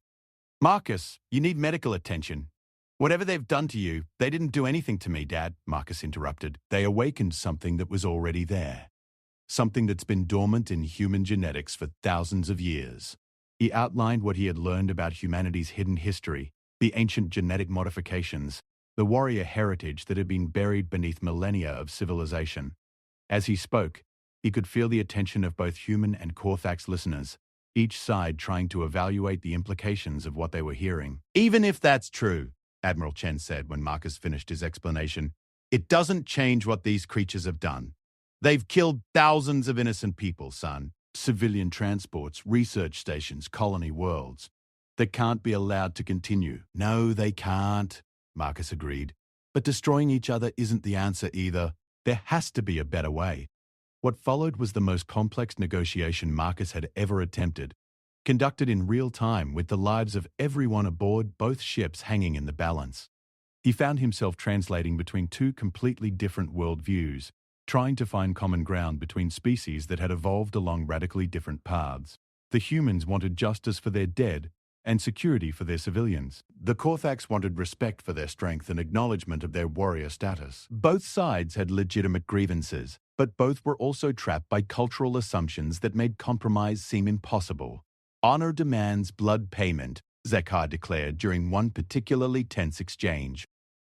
S1: Marcus, you need medical attention. Whatever they've done to you, they didn't do anything to me, Dad, Marcus interrupted. They awakened something that was already there. Something that's been dormant in human genetics for thousands of years. He outlined what he had learned about humanity's hidden history, the ancient genetic modifications, the warrior heritage that had been buried beneath millennia of civilization. As he spoke, he could feel the attention of both human and Korthax listeners, each side trying to evaluate the implications of what they were hearing. Even if that's true, Admiral Chen said when Marcus finished his explanation, it doesn't change what these creatures have done. They've killed thousands of innocent people, son. Civilian transports, research stations, colony worlds. They can't be allowed to continue. No, they can't, Marcus agreed. But destroying each other isn't the answer either. There has to be a better way. What followed was the most complex negotiation Marcus had ever attempted, conducted in real time with the lives of everyone aboard both ships hanging in the balance. He found himself translating between two completely different worldviews, trying to find common ground between species that had evolved along radically different paths. The humans wanted justice for their dead and security for their civilians. The Korthax wanted respect for their strength and acknowledgement of their warrior status. Both sides had legitimate grievances, but both were also trapped by cultural assumptions that made compromise seem impossible. Honor demands blood payment, Zekar declared during one particularly tense exchange.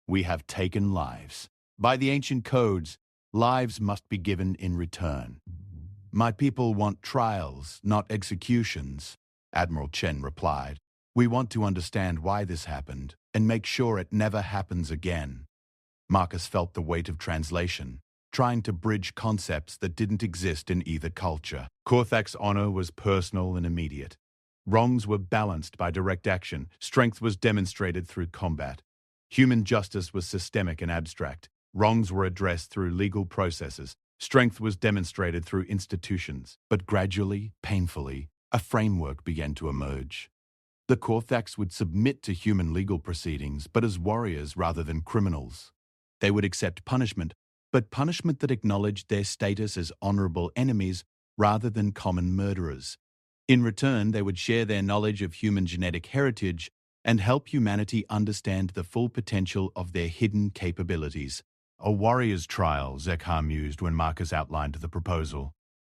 S1: We have taken lives. By the ancient codes, lives must be given in return. My people want trials, not executions, Admiral Chen replied. We want to understand why this happened and make sure it never happens again. Marcus felt the weight of translation, trying to bridge concepts that didn't exist in either culture. Korthak's honor was personal and immediate. Wrongs were balanced by direct action. Strength was demonstrated through combat. Human justice was systemic and abstract. Wrongs were addressed through legal processes. Strength was demonstrated through institutions. But gradually, painfully, a framework began to emerge. The Korthaks would submit to human legal proceedings, but as warriors rather than criminals. They would accept punishment, but punishment that acknowledged their status as honorable enemies rather than common murderers. In return, they would share their knowledge of human genetic heritage and help humanity understand the full potential of their hidden capabilities. A warrior's trial, Zekhar mused when Marcus outlined the proposal.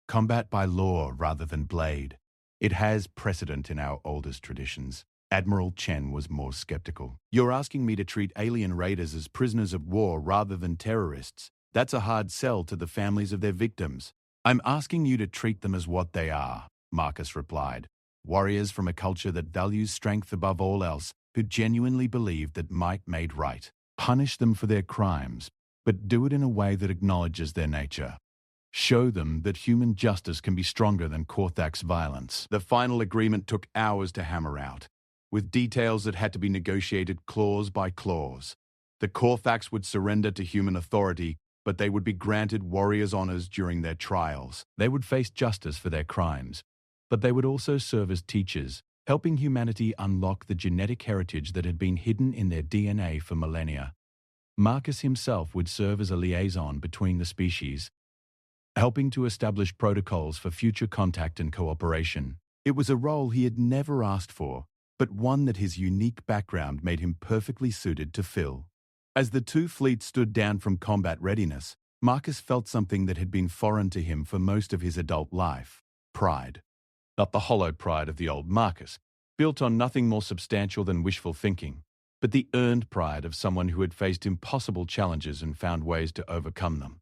S1: Combat by law rather than blade. It has precedent in our oldest traditions. Admiral Chen was more skeptical. You're asking me to treat alien raiders as prisoners of war rather than terrorists. That's a hard sell to the families of their victims. I'm asking you to treat them as what they are, Marcus replied. Warriors from a culture that values strength above all else, who genuinely believe that might made right. Punish them for their crimes, but do it in a way that acknowledges their nature. Show them that human justice can be stronger than Korthak's violence. The final agreement took hours to hammer out, with details that had to be negotiated clause by clause. The Korthaks would surrender to human authority, but they would be granted warriors' honors during their trials. They would face justice for their crimes, but they would also serve as teachers, helping humanity unlock the genetic heritage that had been hidden in their DNA for millennia. Marcus himself would serve as a liaison between the species, helping to establish protocols for future contact and cooperation. It was a role he had never asked for, but one that his unique background made him perfectly suited to fill. As the two fleets stood down from combat readiness, Marcus felt something that had been foreign to him for most of his adult life: pride. Not the hollow pride of the old Marcus, built on nothing more substantial than wishful thinking, but the earned pride of someone who had faced impossible challenges and found ways to overcome them.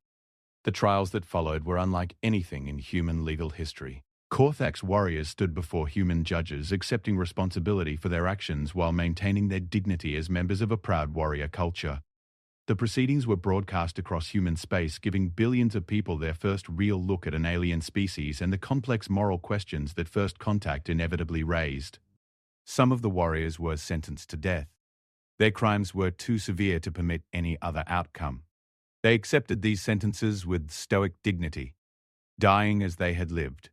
S1: The trials that followed were unlike anything in human legal history. Korthak's warriors stood before human judges, accepting responsibility for their actions while maintaining their dignity as members of a proud warrior culture. The proceedings were broadcast across human space, giving billions of people their first real look at an alien species and the complex moral questions that first contact inevitably raised. Some of the warriors were sentenced to death. Their crimes were too severe to permit any other outcome. They accepted these sentences with stoic dignity, dying as they had lived,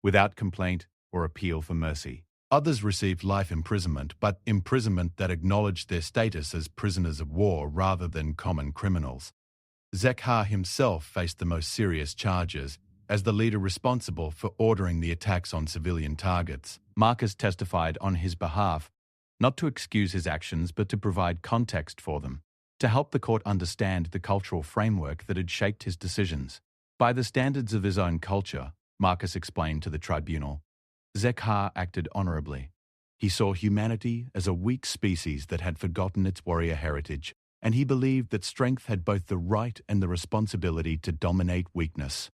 S1: without complaint or appeal for mercy. Others received life imprisonment, but imprisonment that acknowledged their status as prisoners of war rather than common criminals. Zekhar himself faced the most serious charges, as the leader responsible for ordering the attacks on civilian targets. Marcus testified on his behalf, not to excuse his actions but to provide context for them, to help the court understand the cultural framework that had shaped his decisions. By the standards of his own culture, Marcus explained to the tribunal, Zekhar acted honorably. He saw humanity as a weak species that had forgotten its warrior heritage, and he believed that strength had both the right and the responsibility to dominate weakness.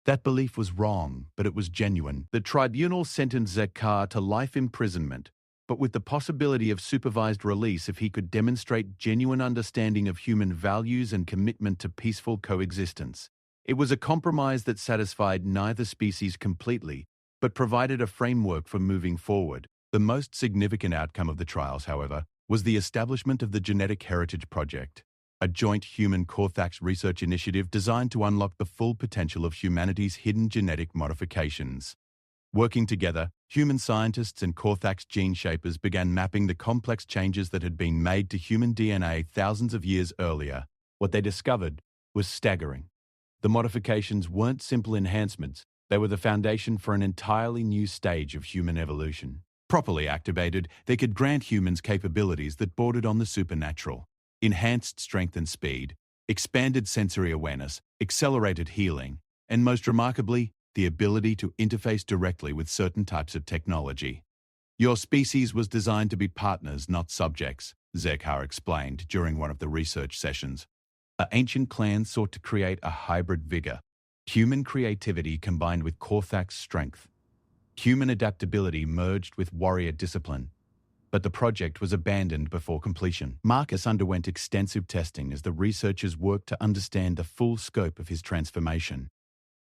S1: That belief was wrong, but it was genuine. The tribunal sentenced Zekar to life imprisonment, but with the possibility of supervised release if he could demonstrate genuine understanding of human values and commitment to peaceful coexistence. It was a compromise that satisfied neither species completely, but provided a framework for moving forward. The most significant outcome of the trials, however, was the establishment of the Genetic Heritage Project, a joint human Corthax research initiative designed to unlock the full potential of humanity's hidden genetic modifications. Working together, human scientists and Corthax gene shapers began mapping the complex changes that had been made to human DNA thousands of years earlier. What they discovered was staggering. The modifications weren't simple enhancements, they were the foundation for an entirely new stage of human evolution. Properly activated, they could grant humans capabilities that bordered on the supernatural. Enhanced strength and speed, expanded sensory awareness, accelerated healing, and most remarkably, the ability to interface directly with certain types of technology. Your species was designed to be partners, not subjects, Zekar explained during one of the research sessions. The ancient clan sought to create a hybrid vigor, human creativity combined with Corthax strength. Human adaptability merged with warrior discipline. But the project was abandoned before completion. Marcus underwent extensive testing as the researchers worked to understand the full scope of his transformation.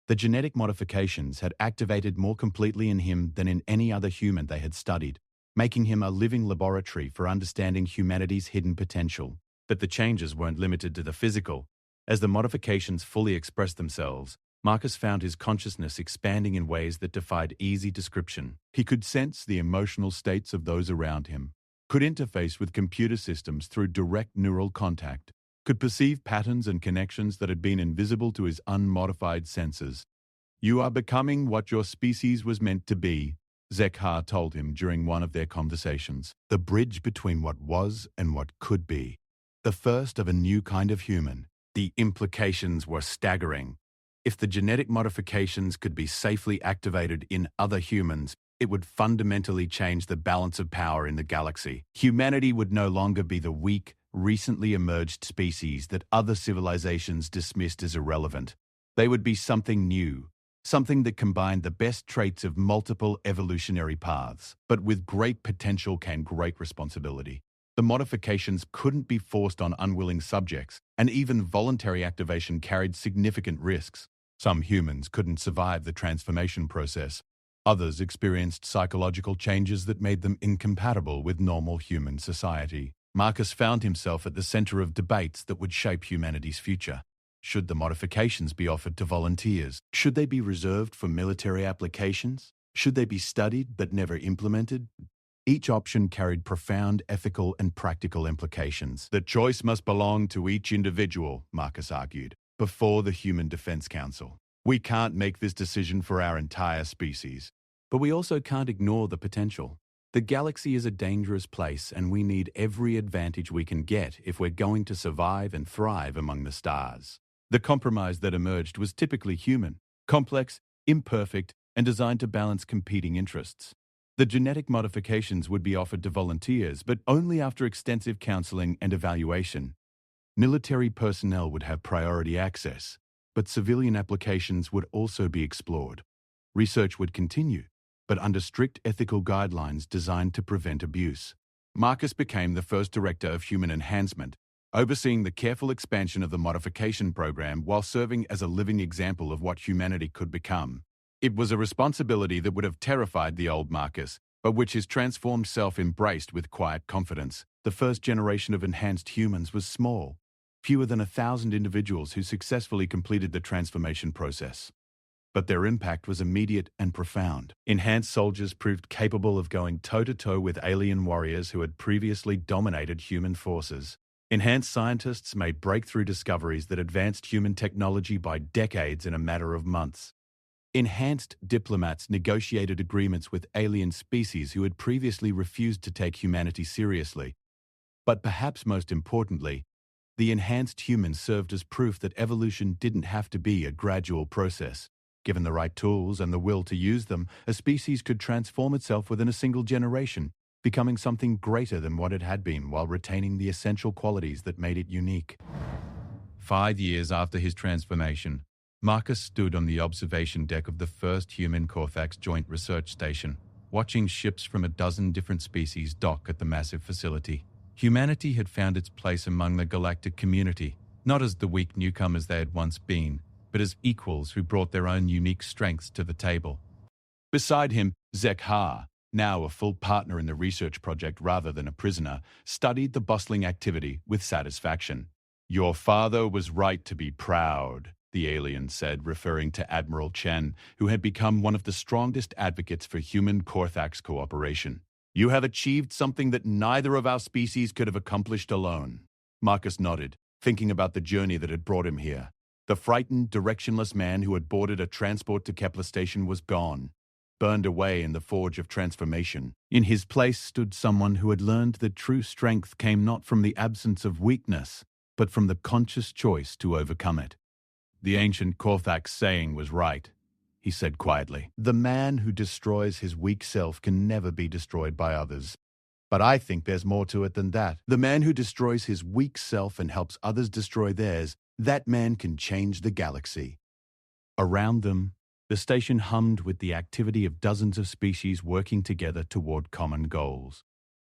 S1: The genetic modifications had activated more completely in him than in any other human they had studied, making him a living laboratory for understanding humanity's hidden potential. But the changes weren't limited to the physical. As the modifications fully expressed themselves, Marcus found his consciousness expanding in ways that defied easy description. He could sense the emotional states of those around him, could interface with computer systems through direct neural contact, could perceive patterns and connections that had been invisible to his unmodified senses. "You are becoming what your species was meant to be," Zekar told him during one of their conversations. "The bridge between what was and what could be. The first of a new kind of human." The implications were staggering. If the genetic modifications could be safely activated in other humans, it would fundamentally change the balance of power in the galaxy. Humanity would no longer be the weak, recently emerged species that other civilizations dismissed as irrelevant. They would be something new, something that combined the best traits of multiple evolutionary paths. But with great potential came great responsibility. The modifications couldn't be forced on unwilling subjects, and even voluntary activation carried significant risks. Some humans couldn't survive the transformation process. Others experienced psychological changes that made them incompatible with normal human society. Marcus found himself at the center of debates that would shape humanity's future. Should the modifications be offered to volunteers? Should they be reserved for military applications? Should they be studied but never implemented? Each option carried profound ethical and practical implications. "The choice must belong to each individual," Marcus argued, "before the Human Defense Council. We can't make this decision for our entire species. But we also can't ignore the potential. The galaxy is a dangerous place, and we need every advantage we can get if we're going to survive and thrive among the stars." The compromise that emerged was typically human, complex, imperfect, and designed to balance competing interests. The genetic modifications would be offered to volunteers, but only after extensive counseling and evaluation. Military personnel would have priority access, but civilian applications would also be explored. Research would continue, but under strict ethical guidelines designed to prevent abuse. Marcus became the first director of human enhancement, overseeing the careful expansion of the modification program while serving as a living example of what humanity could become. It was a responsibility that would have terrified the old Marcus, but which his transformed self embraced with quiet confidence. The first generation of enhanced humans was small, fewer than 1,000 individuals who successfully completed the transformation process. But their impact was immediate and profound. Enhanced soldiers proved capable of going toe-to-toe with alien warriors who had previously dominated human forces. Enhanced scientists made breakthrough discoveries that advanced human technology by decades in a matter of months. Enhanced diplomats negotiated agreements with alien species who had previously refused to take humanity seriously. But perhaps most importantly, the enhanced humans served as proof that evolution didn't have to be a gradual process. Given the right tools and the will to use them, a species could transform itself within a single generation, becoming something greater than what it had been while retaining the essential qualities that made it unique. 5 years after his transformation, Marcus stood on the observation deck of the first human Corthax Joint Research Station, watching ships from a dozen different species dock at the massive facility. Humanity had found its place among the galactic community, not as the weak newcomers they had once been, but as equals who brought their own unique strengths to the table. Beside him, Zekha, now a full partner in the research project rather than a prisoner, studied the bustling activity with satisfaction. "Your father was right to be proud," the alien said, referring to Admiral Chen, who had become one of the strongest advocates for human Corthax cooperation. "You have achieved something that neither of our species could have accomplished alone." Marcus nodded, thinking about the journey that had brought him here. The frightened, directionless man who had boarded a transport to Kepler Station was gone, burned away in the forge of transformation. In his place stood someone who had learned that true strength came not from the absence of weakness, but from the conscious choice to overcome it. "The ancient Corthax saying was right," he said quietly. "The man who destroys his weak self can never be destroyed by others. But I think there's more to it than that. The man who destroys his weak self and helps others destroy theirs, that man can change the galaxy." Around them, the station hummed with the activity of dozens of species working together toward common goals.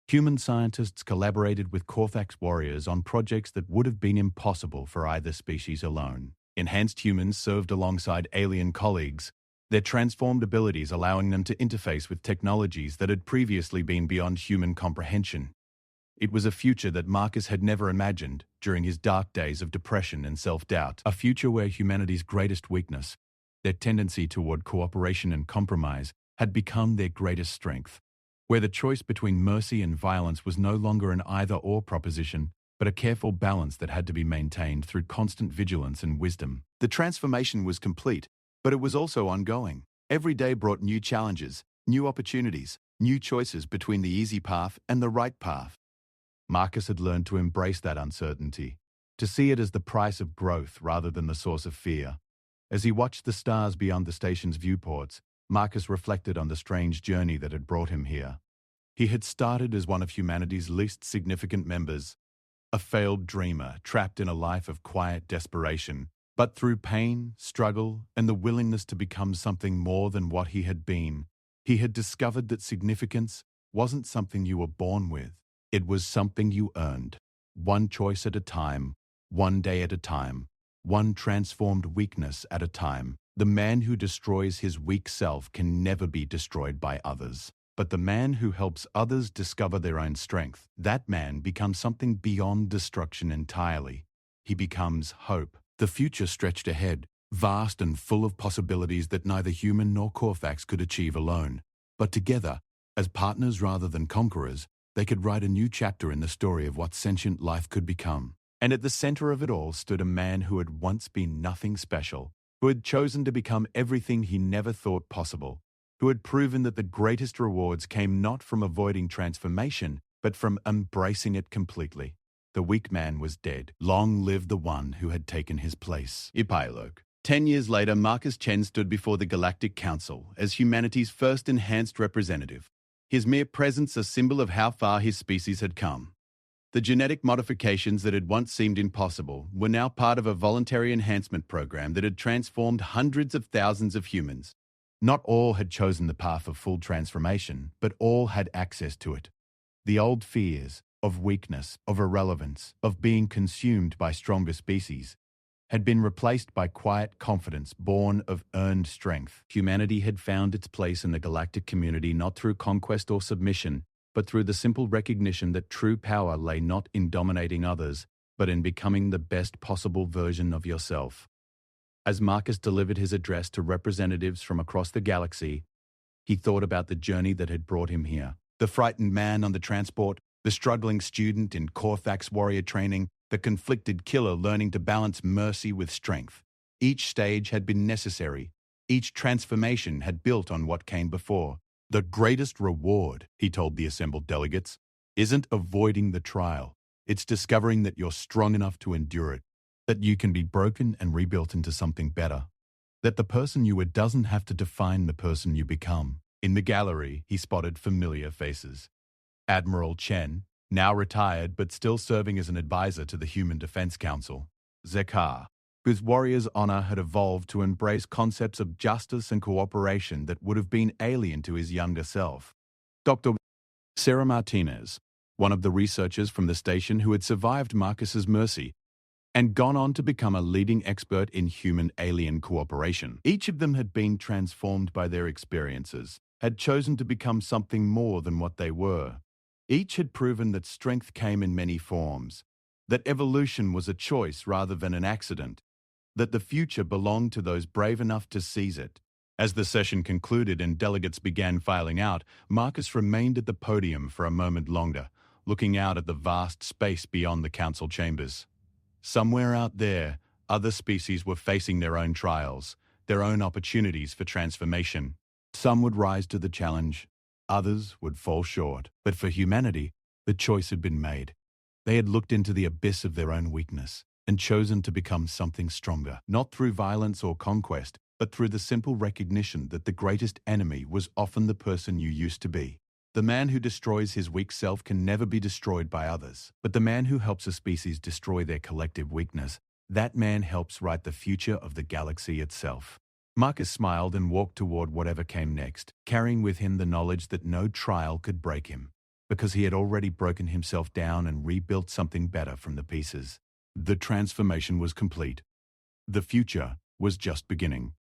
S1: Human scientists collaborated with Corthax warriors on projects that would have been impossible for either species alone. Enhanced humans served alongside alien colleagues, their transformed abilities allowing them to interface with technologies that had previously been beyond human comprehension. It was a future that Marcus had never imagined during his dark days of depression and self-doubt, a future where humanity's greatest weakness, their tendency toward cooperation and compromise, had become their greatest strength, where the choice between mercy and violence was no longer an either-or proposition, but a careful balance that had to be maintained through constant vigilance and wisdom. The transformation was complete, but it was also ongoing. Every day brought new challenges, new opportunities, new choices between the easy path and the right path. Marcus had learned to embrace that uncertainty, to see it as the price of growth rather than the source of fear. As he watched the stars beyond the station's viewports, Marcus reflected on the strange journey that had brought him here. He had started as one of humanity's least significant members, a failed dreamer trapped in a life of quiet desperation, but through pain, struggle, and the willingness to become something more than what he had been, he had discovered that significance wasn't something you were born with. It was something you earned, one choice at a time, one day at a time, one transformed weakness at a time. The man who destroys his weak self can never be destroyed by others. But the man who helps others discover their own strength, that man becomes something beyond destruction entirely. He becomes hope. The future stretched ahead, vast and full of possibilities that neither human nor Corthax could achieve alone. But together, as partners rather than conquerors, they could write a new chapter in the story of what sentient life could become. And at the center of it all stood a man who had once been nothing special, who had chosen to become everything he never thought possible, who had proven that the greatest rewards came not from avoiding transformation, but from embracing it completely. The weak man was dead. Long live the one who had taken his place. Epilogue. 10 years later, Marcus Chen stood before the Galactic Council as humanity's first enhanced representative. His mere presence a symbol of how far his species had come. The genetic modifications that had once seemed impossible were now part of a voluntary enhancement program that had transformed hundreds of thousands of humans. Not all had chosen the path of full transformation, but all had access to it. The old fears of weakness, of irrelevance, of being consumed by stronger species, had been replaced by quiet confidence born of earned strength. Humanity had found its place in the galactic community not through conquest or submission, but through the simple recognition that true power lay not in dominating others, but in becoming the best possible version of yourself. As Marcus delivered his address to representatives from across the galaxy, he thought about the journey that had brought him here. The frightened man on the transport, the struggling student in Corthax warrior training, the conflicted killer learning to balance mercy with strength. Each stage had been necessary. Each transformation had built on what came before. The greatest reward, he told the assembled delegates, isn't avoiding the trial. It's discovering that you're strong enough to endure it, that you can be broken and rebuilt into something better, that the person you were doesn't have to define the person you become. In the gallery, he spotted familiar faces. Admiral Chen, now retired but still serving as an advisor to the Human Defense Council, Zekar, whose warrior's honor had evolved to embrace concepts of justice and cooperation that would have been alien to his younger self. Dr. Sarah Martinez, one of the researchers from the station who had survived Marcus's mercy and gone on to become a leading expert in human-alien cooperation. Each of them had been transformed by their experiences, had chosen to become something more than what they were. Each had proven that strength came in many forms, that evolution was a choice rather than an accident, that the future belonged to those brave enough to seize it. As the session concluded and delegates began filing out, Marcus remained at the podium for a moment longer, looking out at the vast space beyond the council chambers. Somewhere out there, other species were facing their own trials, their own opportunities for transformation. Some would rise to the challenge, others would fall short. But for humanity, the choice had been made. They had looked into the abyss of their own weakness and chosen to become something stronger, not through violence or conquest, but through the simple recognition that the greatest enemy was often the person you used to be. The man who destroys his weak self can never be destroyed by others, but the man who helps a species destroy their collective weakness, that man helps write the future of the galaxy itself. Marcus smiled and walked toward whatever came next, carrying with him the knowledge that no trial could break him, because he had already broken himself down and rebuilt something better from the pieces. The transformation was complete. The future was just beginning.